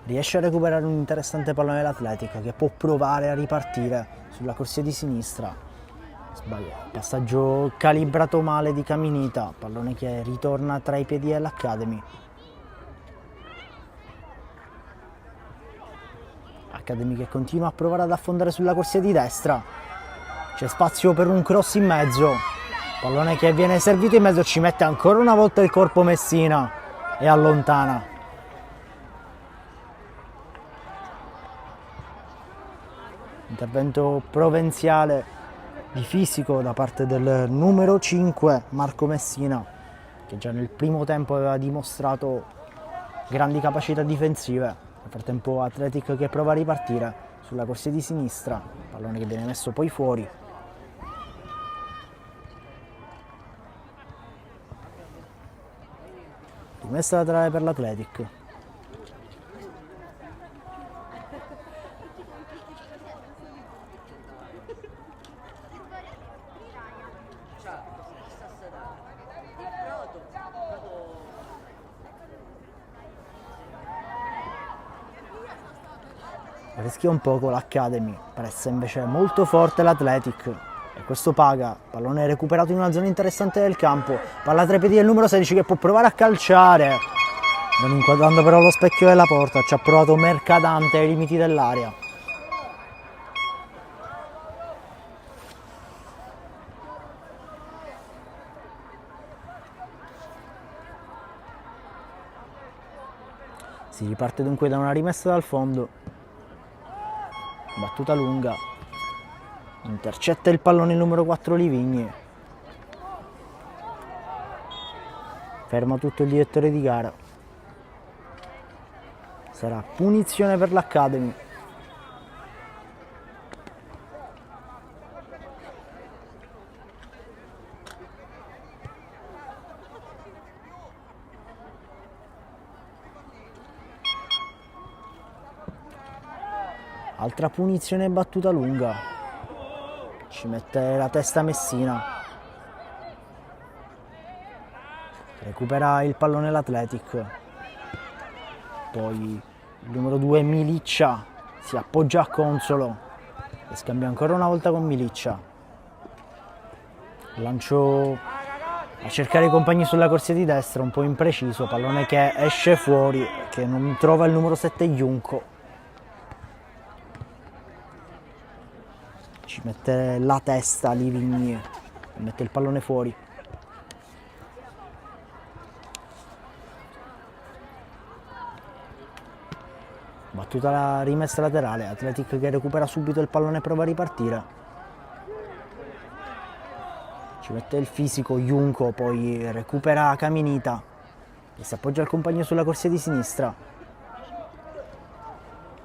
Riesce a recuperare un interessante pallone dell'Athletic che può provare a ripartire sulla corsia di sinistra. Sbaglio, passaggio calibrato male di Caminita, pallone che ritorna tra i piedi dell'Academy. Academy che continua a provare ad affondare sulla corsia di destra. C'è spazio per un cross in mezzo, pallone che viene servito in mezzo, ci mette ancora una volta il corpo Messina e allontana. Intervento provenzale di fisico da parte del numero 5 Marco Messina, che già nel primo tempo aveva dimostrato grandi capacità difensive. Nel frattempo Athletic che prova a ripartire sulla corsia di sinistra, pallone che viene messo poi fuori. Rimessa laterale per l'Athletic. Rischia un poco l'Academy, pressa invece molto forte l'Athletic e questo paga. Pallone recuperato in una zona interessante del campo, palla tra i piedi del numero 16 che può provare a calciare, non inquadrando però lo specchio della porta. Ci ha provato Mercadante ai limiti dell'area. Si riparte dunque da una rimessa dal fondo. Battuta lunga, intercetta il pallone il numero 4 Livigni, ferma tutto il direttore di gara. Sarà punizione per l'Academy. Altra punizione battuta lunga, ci mette la testa Messina, recupera il pallone l'Athletic, poi il numero 2 Miliccia si appoggia a Consolo e scambia ancora una volta con Miliccia. Lancio a cercare i compagni sulla corsia di destra, un po' impreciso, pallone che esce fuori, che non trova il numero 7 Junco. Ci mette la testa Livigny, mette il pallone fuori. Battuta la rimessa laterale, Athletic che recupera subito il pallone e prova a ripartire. Ci mette il fisico Junco, poi recupera Caminita e si appoggia al compagno sulla corsia di sinistra.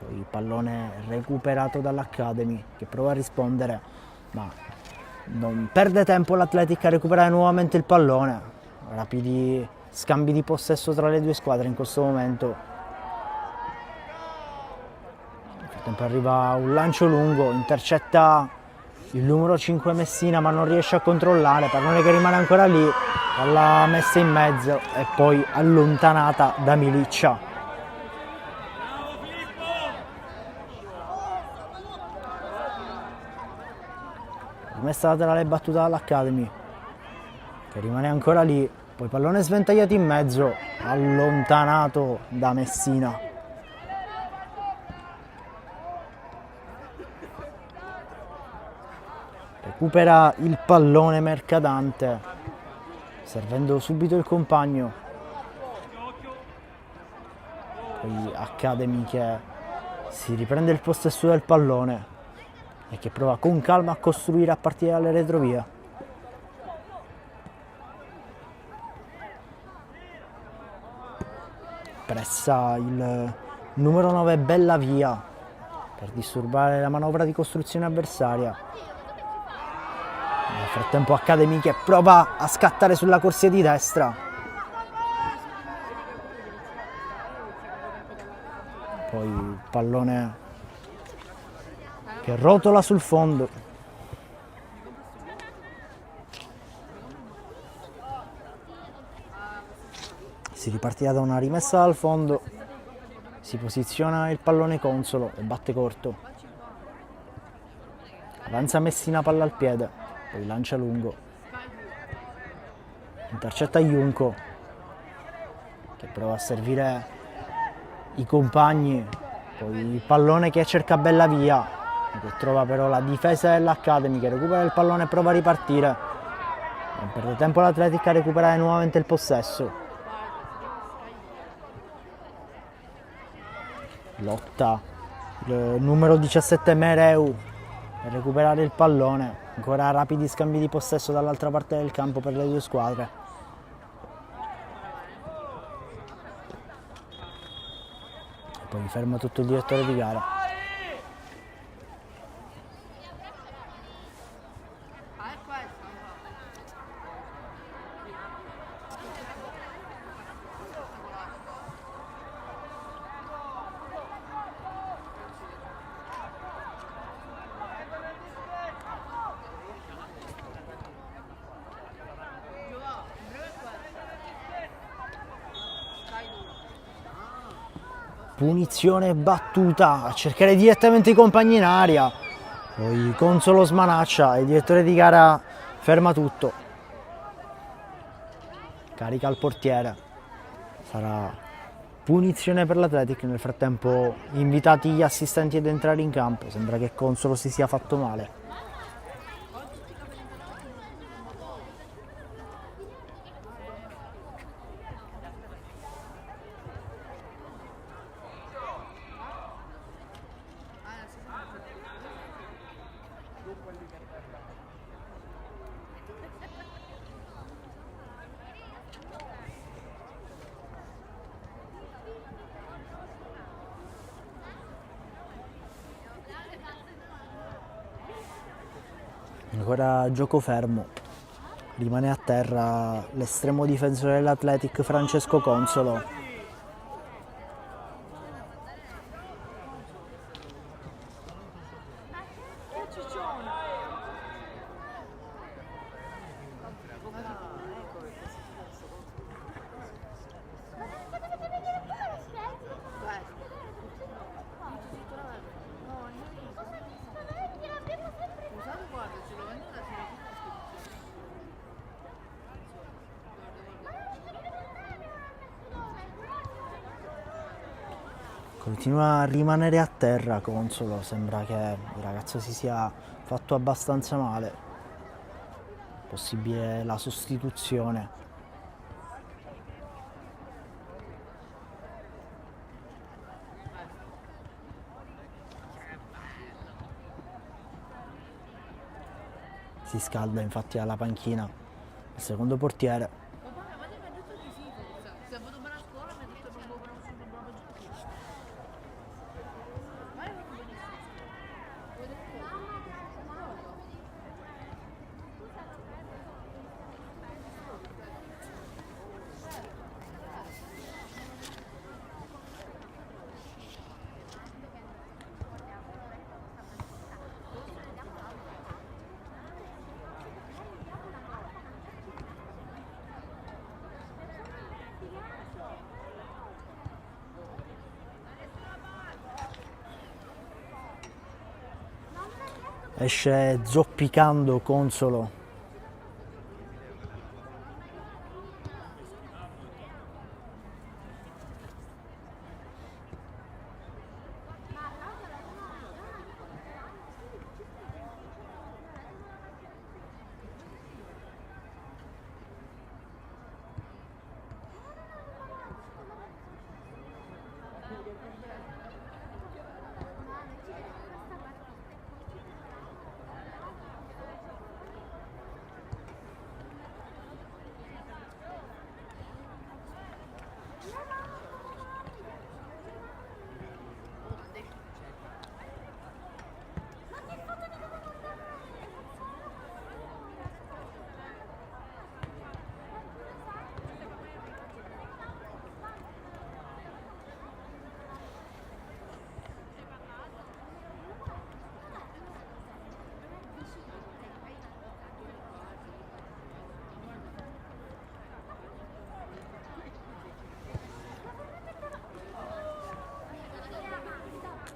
Il pallone recuperato dall'Academy che prova a rispondere, ma non perde tempo l'Athletic a recuperare nuovamente il pallone. Rapidi scambi di possesso tra le due squadre in questo momento. Nel frattempo arriva un lancio lungo, intercetta il numero 5 Messina, ma non riesce a controllare, pallone che rimane ancora lì, palla messa in mezzo e poi allontanata da Miliccia. Rimessa laterale battuta dall'Academy, che rimane ancora lì, poi pallone sventagliato in mezzo, allontanato da Messina. Recupera il pallone Mercadante, servendo subito il compagno. Poi Academy che si riprende il possesso del pallone e che prova con calma a costruire a partire dalle retrovie. Pressa il numero 9 Bellavia per disturbare la manovra di costruzione avversaria. Nel frattempo Academy che prova a scattare sulla corsia di destra. Poi il pallone che rotola sul fondo. Si ripartirà da una rimessa dal fondo. Si posiziona il pallone Consolo e batte corto. Avanza Messina, palla al piede, poi lancia lungo. Intercetta Junco che prova a servire i compagni. Poi il pallone che cerca Bellavia, che trova però la difesa dell'Academy, che recupera il pallone e prova a ripartire. Non perde tempo l'Athletic a recuperare nuovamente il possesso. Lotta il numero 17 Mereu per recuperare il pallone. Ancora rapidi scambi di possesso dall'altra parte del campo per le due squadre. E poi ferma tutto il direttore di gara. Punizione battuta a cercare direttamente i compagni in aria. Poi Consolo smanaccia e il direttore di gara ferma tutto. Carica il portiere. Sarà punizione per l'Athletic. Nel frattempo invitati gli assistenti ad entrare in campo. Sembra che Consolo si sia fatto male. Ancora gioco fermo, rimane a terra l'estremo difensore dell'Athletic Francesco Consolo. Continua a rimanere a terra Consolo, sembra che il ragazzo si sia fatto abbastanza male. Possibile la sostituzione. Si scalda infatti alla panchina il secondo portiere. Esce zoppicando Consolo.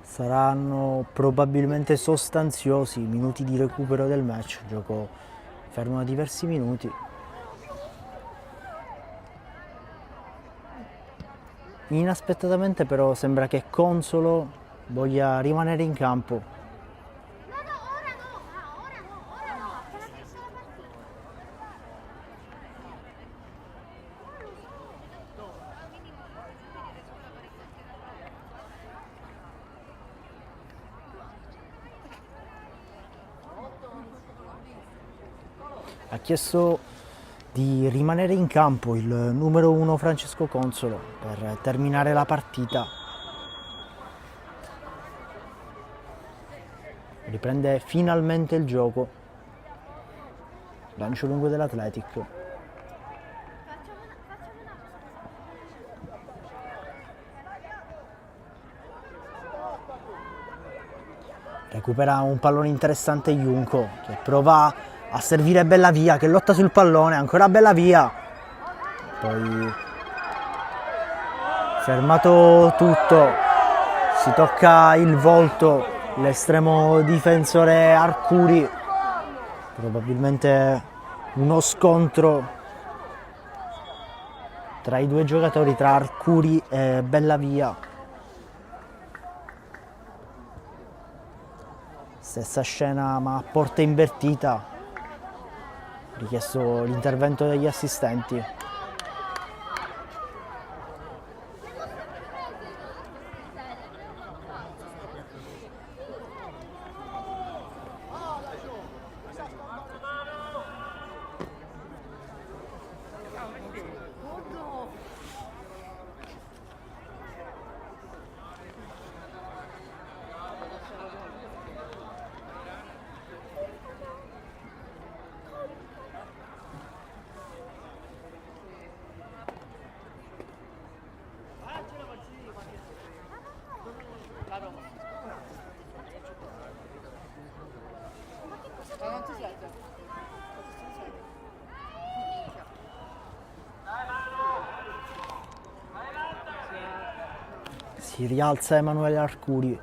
Saranno probabilmente sostanziosi i minuti di recupero del match, gioco fermo da diversi minuti. Inaspettatamente però sembra che Consolo voglia rimanere in campo. Ha chiesto di rimanere in campo il numero 1 Francesco Consolo per terminare la partita. Riprende finalmente il gioco. Lancio lungo dell'Athletic. Recupera un pallone interessante Junco che prova a servire Bellavia, che lotta sul pallone, ancora Bellavia. Poi fermato tutto, si tocca il volto l'estremo difensore Arcuri. Probabilmente uno scontro tra i due giocatori, tra Arcuri e Bellavia. Stessa scena ma a porta invertita. Richiesto l'intervento degli assistenti. Si rialza Emanuele Arcuri.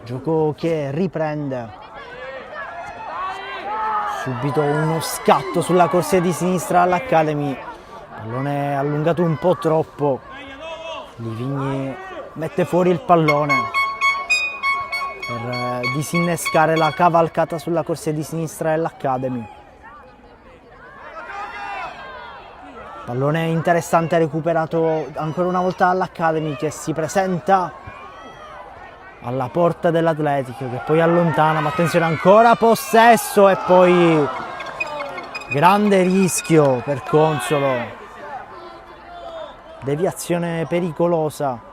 Gioco che riprende. Subito uno scatto sulla corsia di sinistra all'Academy. Pallone allungato un po' troppo. Livigni mette fuori il pallone per disinnescare la cavalcata sulla corsia di sinistra dell'Academy. Pallone interessante recuperato ancora una volta dall'Academy, che si presenta alla porta dell'Atletico, che poi allontana, ma attenzione, ancora possesso e poi grande rischio per Consolo, deviazione pericolosa.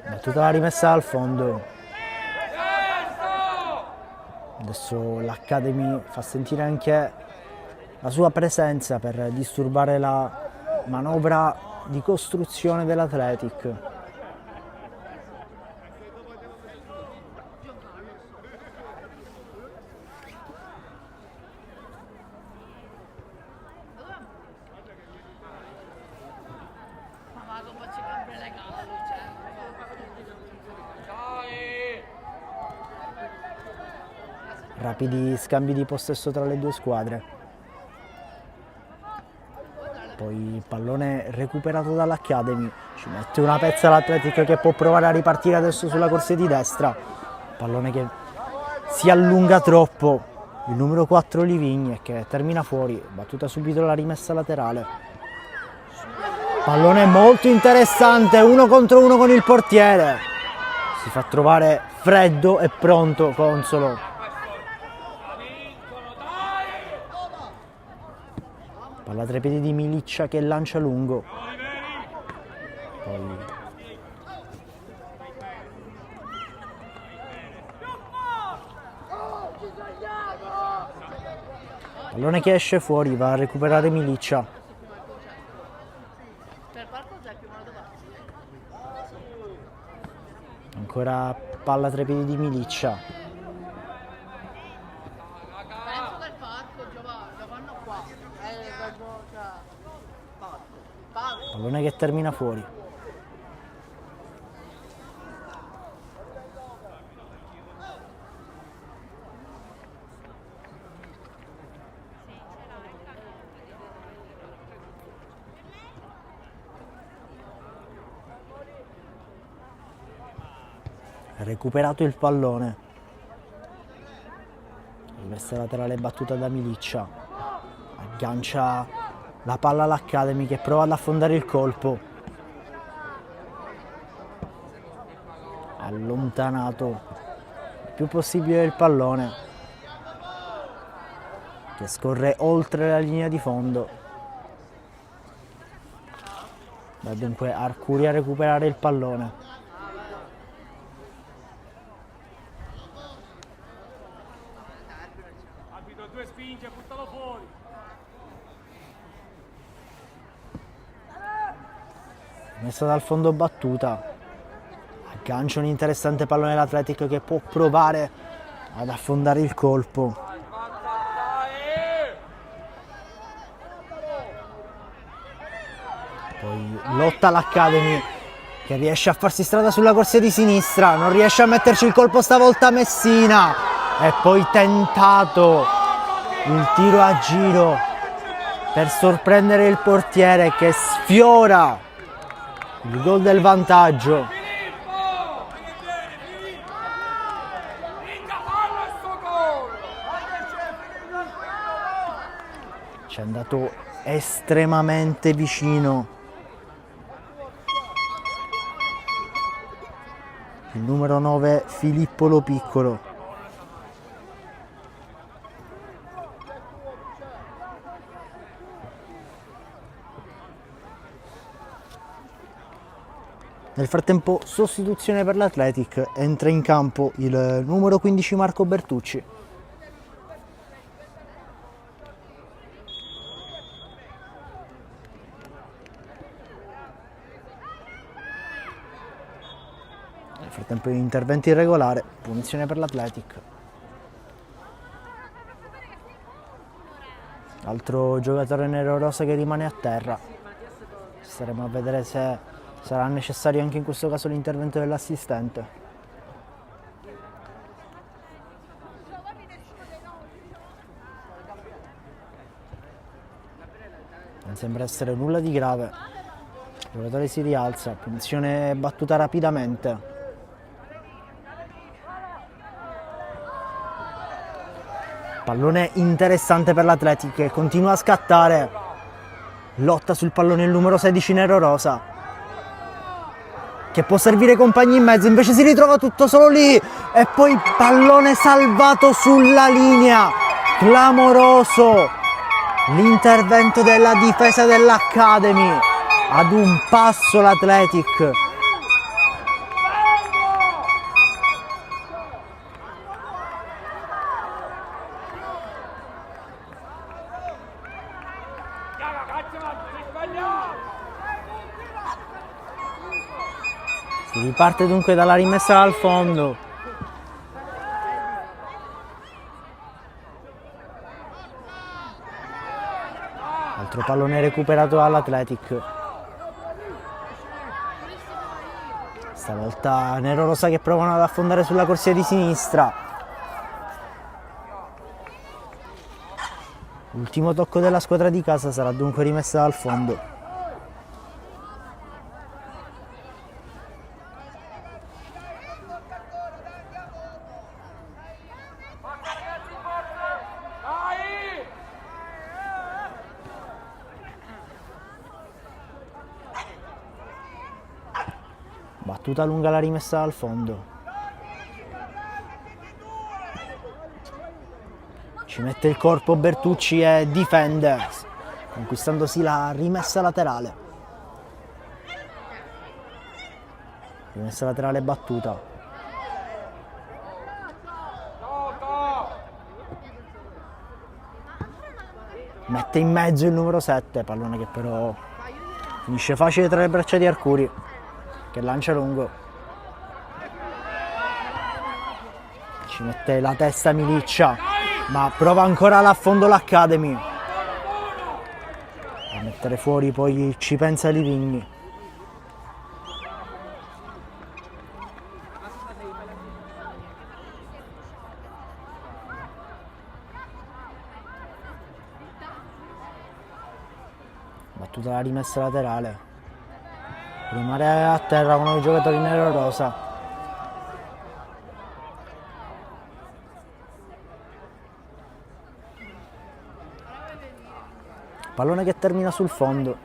Battuta la rimessa al fondo. Adesso l'Academy fa sentire anche la sua presenza per disturbare la manovra di costruzione dell'Athletic. Rapidi scambi di possesso tra le due squadre. Poi il pallone recuperato dall'Academy. Ci mette una pezza l'Athletic che può provare a ripartire adesso sulla corsia di destra. Pallone che si allunga troppo. Il numero 4 Livigne che termina fuori. Battuta subito la rimessa laterale. Pallone molto interessante. 1 contro 1 con il portiere. Si fa trovare freddo e pronto Consolo. Palla tra i piedi di Miliccia che lancia lungo. Poi pallone che esce fuori, va a recuperare Miliccia. Ancora palla tra i piedi di Miliccia. Pallone che termina fuori. Recuperato il pallone. Rimessa laterale battuta da Miliccia. Aggancia la palla all'Academy che prova ad affondare il colpo. Allontanato il più possibile il pallone che scorre oltre la linea di fondo. Va dunque Arcuri a recuperare il pallone. Arbitro 2 spinge, buttalo fuori. Messa dal fondo battuta. Aggancia un interessante pallone l'Athletic che può provare ad affondare il colpo. Poi lotta l'Academy che riesce a farsi strada sulla corsia di sinistra. Non riesce a metterci il colpo stavolta Messina. E poi tentato il tiro a giro per sorprendere il portiere che sfiora il gol del vantaggio. Ci è andato estremamente vicino il numero 9 Filippo Lopiccolo. Nel frattempo sostituzione per l'Athletic, entra in campo il numero 15 Marco Bertucci. Nel frattempo intervento irregolare, punizione per l'Athletic. Altro giocatore nero-rosa che rimane a terra. Staremo a vedere se sarà necessario anche in questo caso l'intervento dell'assistente. Non sembra essere nulla di grave. Il giocatore si rialza, punizione battuta rapidamente. Pallone interessante per l'Athletic che continua a scattare. Lotta sul pallone il numero 16 nero-rosa che può servire compagni in mezzo, invece si ritrova tutto solo lì e poi pallone salvato sulla linea. Clamoroso l'intervento della difesa dell'Academy. Ad un passo l'Athletic. Si riparte dunque dalla rimessa al fondo. Altro pallone recuperato dall'Athletic. Stavolta nero-rosa che provano ad affondare sulla corsia di sinistra. Ultimo tocco della squadra di casa, sarà dunque rimessa dal fondo. Battuta lunga la rimessa dal fondo. Ci mette il corpo Bertucci e difende, conquistandosi la rimessa laterale. Rimessa laterale battuta. Mette in mezzo il numero 7, pallone che però finisce facile tra le braccia di Arcuri, che lancia lungo. Ci mette la testa Miliccia, ma prova ancora l'affondo l'Academy. A mettere fuori poi ci pensa Livigni. Battuta la rimessa laterale. Rimane a terra uno dei giocatori nero-rosa. Pallone che termina sul fondo.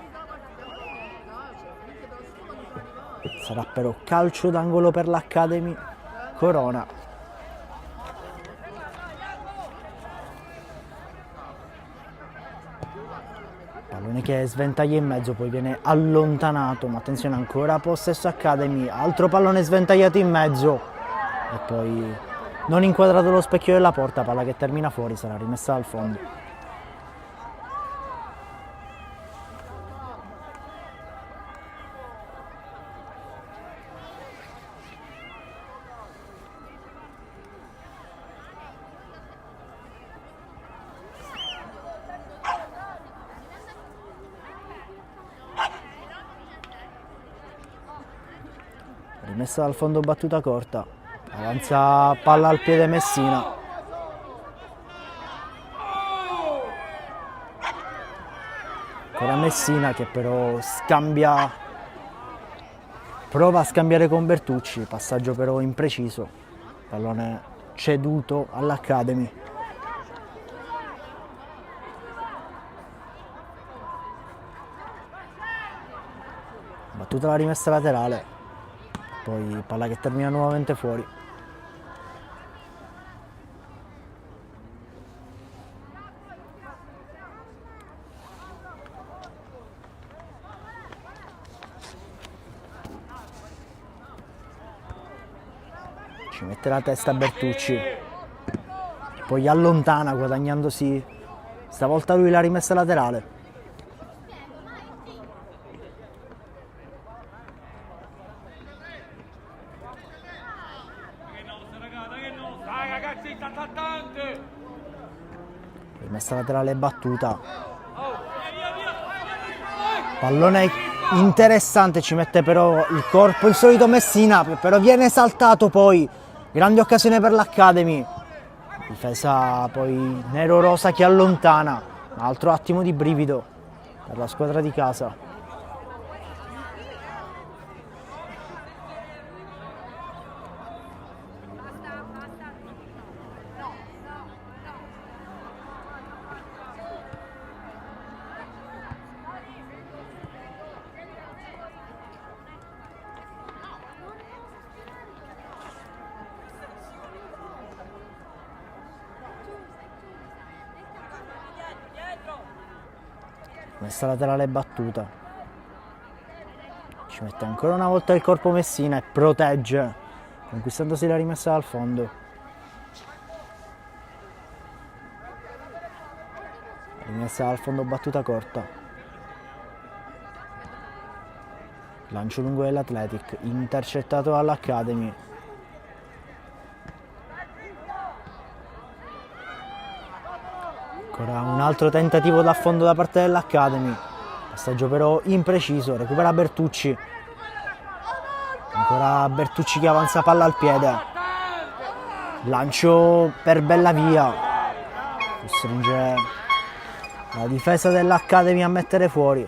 Sarà però calcio d'angolo per l'Academy Corona. Pallone che sventaglia in mezzo, poi viene allontanato, ma attenzione, ancora possesso Academy, altro pallone sventagliato in mezzo e poi non inquadrato lo specchio della porta, palla che termina fuori, sarà rimessa al fondo. Rimessa dal fondo, battuta corta, avanza palla al piede Messina. Ancora Messina che però prova a scambiare con Bertucci, passaggio però impreciso, pallone ceduto all'Academy. Battuta la rimessa laterale. Poi palla che termina nuovamente fuori. Ci mette la testa Bertucci. Poi allontana guadagnandosi stavolta lui la rimessa laterale. Rimessa laterale battuta. Pallone interessante, ci mette però il corpo il solito Messina, però viene saltato poi. Grande occasione per l'Academy. Difesa poi nero-rosa che allontana. Un altro attimo di brivido per la squadra di casa. Messa laterale battuta. Ci mette ancora una volta il corpo Messina e protegge, conquistandosi la rimessa dal fondo. Rimessa dal fondo, battuta corta. Lancio lungo dell'Athletic, intercettato dall'Academy. Ancora un altro tentativo d'affondo da parte dell'Academy, passaggio però impreciso, recupera Bertucci. Ancora Bertucci che avanza palla al piede. Lancio per Bellavia, costringe La difesa dell'Academy a mettere fuori.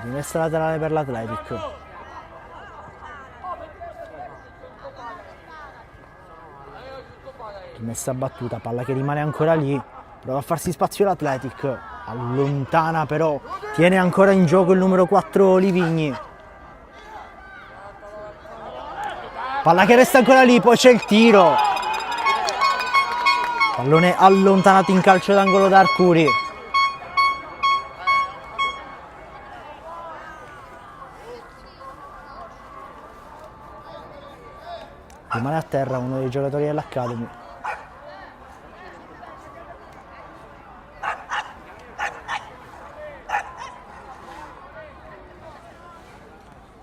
Rimessa laterale per l'Athletic. Rimessa battuta, palla che rimane ancora lì. Prova a farsi spazio l'Athletic. Allontana però. Tiene ancora in gioco il numero 4 Livigni. Palla che resta ancora lì, poi c'è il tiro. Pallone allontanato in calcio d'angolo da Arcuri. Rimane a terra uno dei giocatori dell'Academy.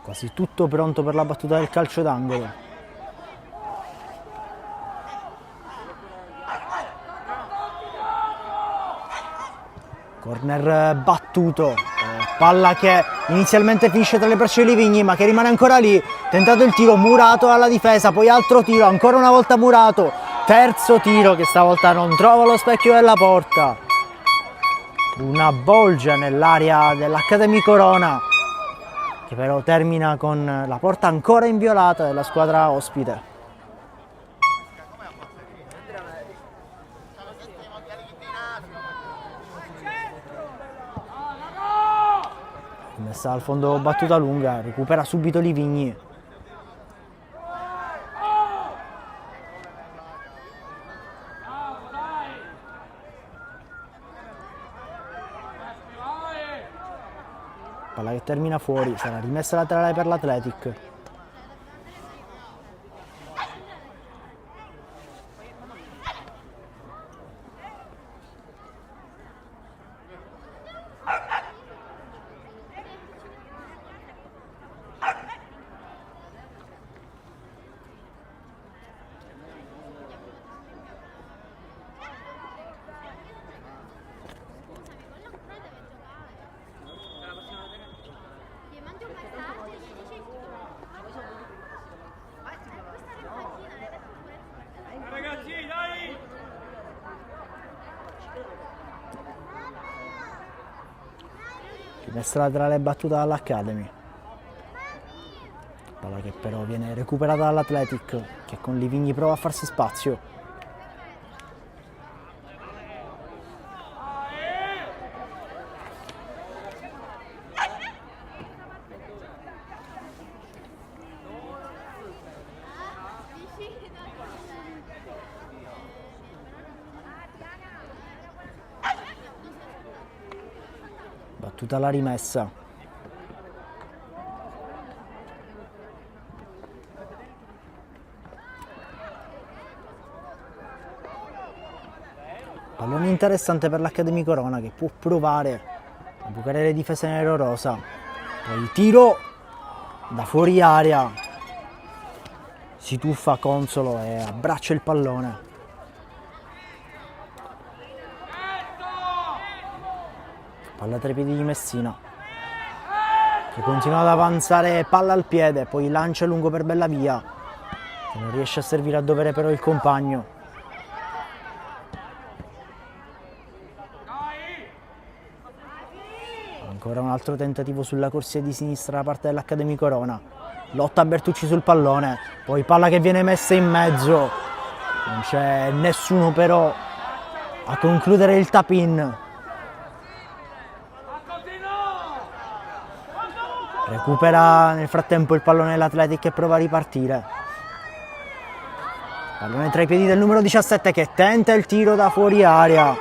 Quasi tutto pronto per la battuta del calcio d'angolo. Corner battuto, palla che inizialmente finisce tra le braccia di Livigni ma che rimane ancora lì. Tentato il tiro, Murato alla difesa, poi altro tiro, ancora una volta Murato. Terzo tiro che stavolta non trova lo specchio della porta. Una bolgia nell'area dell'Academy Corona, che però termina con la porta ancora inviolata della squadra ospite. Messa al fondo battuta lunga, recupera subito Livigni. Palla che termina fuori, sarà rimessa laterale per l'Athletic. Ragazzi, dai! Rimessa laterale battuta dall'Academy. Palla che però viene recuperata dall'Athletic, che con Livigni prova a farsi spazio. Battuta la rimessa. Pallone interessante per l'Academy Corona, che può provare a bucare le difese nero-rosa. Poi tiro da fuori area. Si tuffa Consolo e abbraccia il pallone. Palla tra i piedi di Messina, che continua ad avanzare, palla al piede, poi lancia lungo per Bellavia, che non riesce a servire a dovere però il compagno. Ancora un altro tentativo sulla corsia di sinistra da parte dell'Academy Corona. Lotta Bertucci sul pallone, poi palla che viene messa in mezzo. Non c'è nessuno però a concludere il tap-in. Recupera nel frattempo il pallone l'Athletic e prova a ripartire. Pallone tra i piedi del numero 17 che tenta il tiro da fuori area.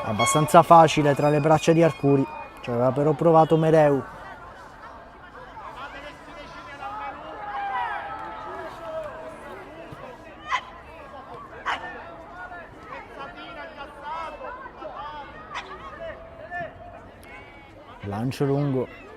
Abbastanza facile tra le braccia di Arcuri. Ci aveva però provato Mereu. Lancio lungo.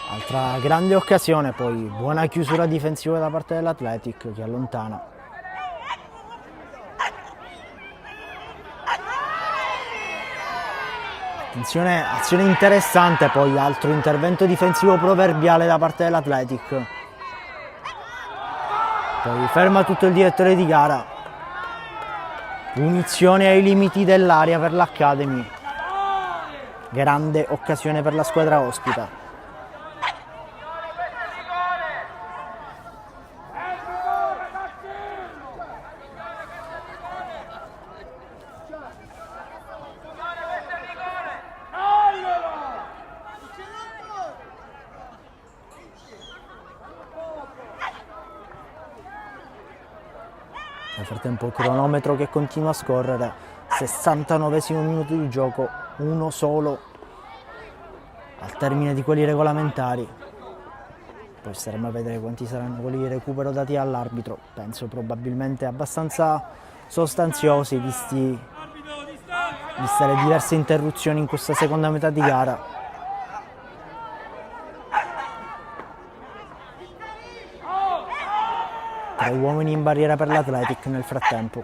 Altra grande occasione, poi buona chiusura difensiva da parte dell'Athletic che allontana. Azione interessante, poi altro intervento difensivo proverbiale da parte dell'Athletic. Poi ferma tutto il direttore di gara. Punizione ai limiti dell'area per l'Academy. Grande occasione per la squadra ospita. Nel frattempo il cronometro che continua a scorrere, 69esimo minuto di gioco, uno solo al termine di quelli regolamentari. Poi staremo a vedere quanti saranno quelli di recupero dati all'arbitro, penso probabilmente abbastanza sostanziosi viste le diverse interruzioni in questa seconda metà di gara. 3 uomini in barriera per l'Athletic nel frattempo.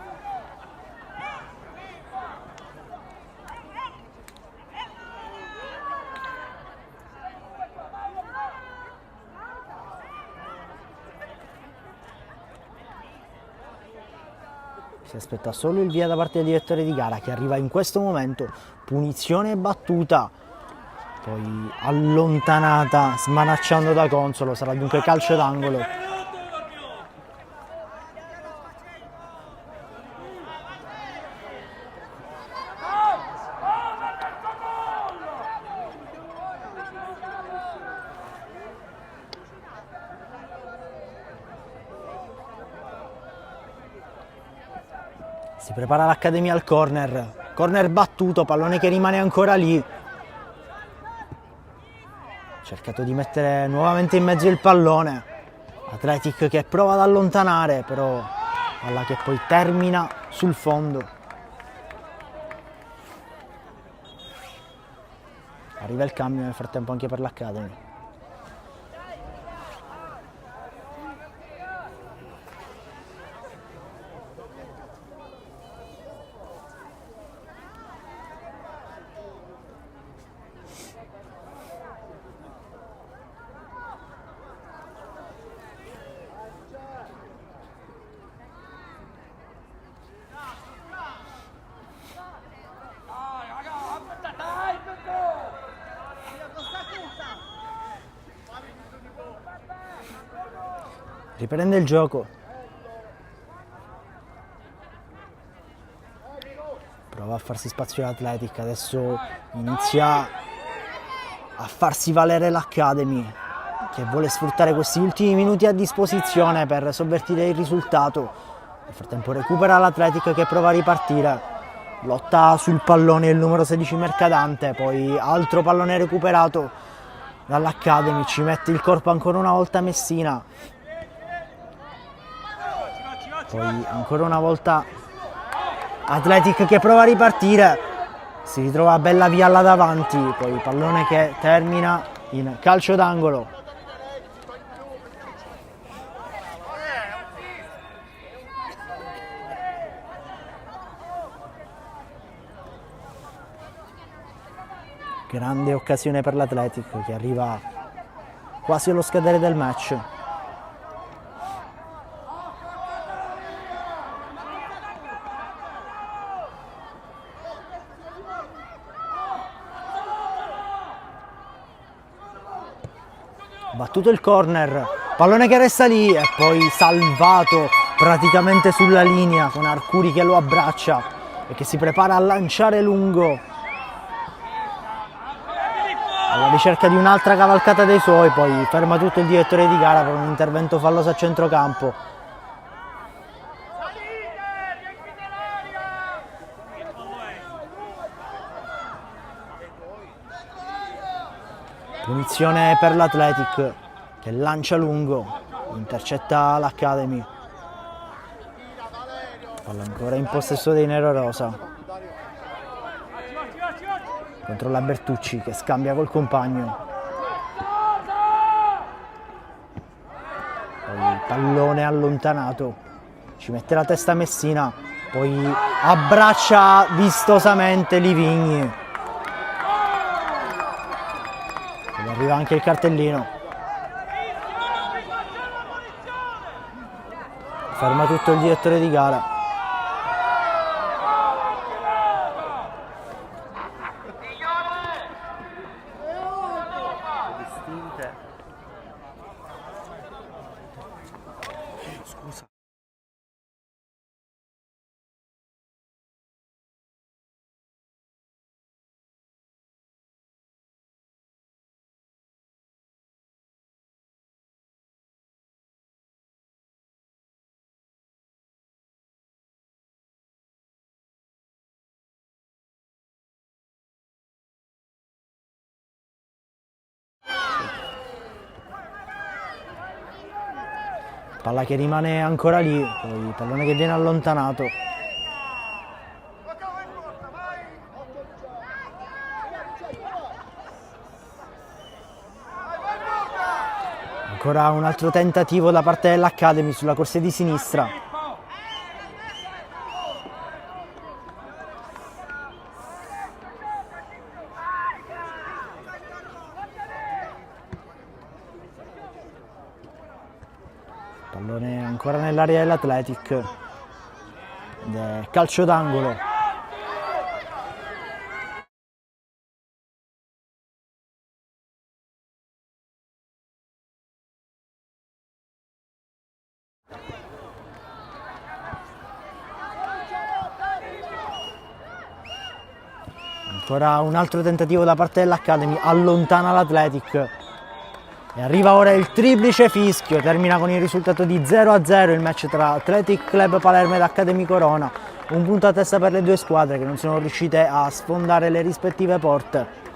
Si aspetta solo il via da parte del direttore di gara che arriva in questo momento. Punizione battuta, poi allontanata smanacciando da Consolo, sarà dunque calcio d'angolo. Si prepara l'Accademia al corner, corner battuto, pallone che rimane ancora lì. Cercato di mettere nuovamente in mezzo il pallone. Athletic che prova ad allontanare, però palla che poi termina sul fondo. Arriva il cambio nel frattempo anche per l'Accademia. Riprende il gioco. Prova a farsi spazio l'Athletic, adesso inizia a farsi valere l'Academy che vuole sfruttare questi ultimi minuti a disposizione per sovvertire il risultato. Nel frattempo recupera l'Athletic che prova a ripartire, lotta sul pallone il numero 16 Mercadante, poi altro pallone recuperato dall'Academy, ci mette il corpo ancora una volta Messina. Poi ancora una volta Athletic che prova a ripartire, si ritrova bella via là davanti, poi pallone che termina in calcio d'angolo. Grande occasione per l'Athletic che arriva quasi allo scadere del match. Battuto il corner, pallone che resta lì e poi salvato praticamente sulla linea con Arcuri che lo abbraccia e che si prepara a lanciare lungo alla ricerca di un'altra cavalcata dei suoi, poi ferma tutto il direttore di gara per un intervento falloso a centrocampo. Punizione per l'Athletic che lancia lungo, intercetta l'Academy. Palla ancora in possesso dei nerorosa. Controlla Bertucci che scambia col compagno. Poi pallone allontanato. Ci mette la testa Messina, poi abbraccia vistosamente Livigni. Arriva anche il cartellino. Ferma tutto il direttore di gara. Palla che rimane ancora lì, poi pallone che viene allontanato. Ancora un altro tentativo da parte dell'Academy sulla corsia di sinistra. Pallone ancora nell'area dell'Athletic. Ed è calcio d'angolo. Ancora un altro tentativo da parte dell'Academy, allontana l'Athletic. E arriva ora il triplice fischio, termina con il risultato di 0-0 il match tra Athletic Club Palermo ed Academy Corona. Un punto a testa per le due squadre che non sono riuscite a sfondare le rispettive porte.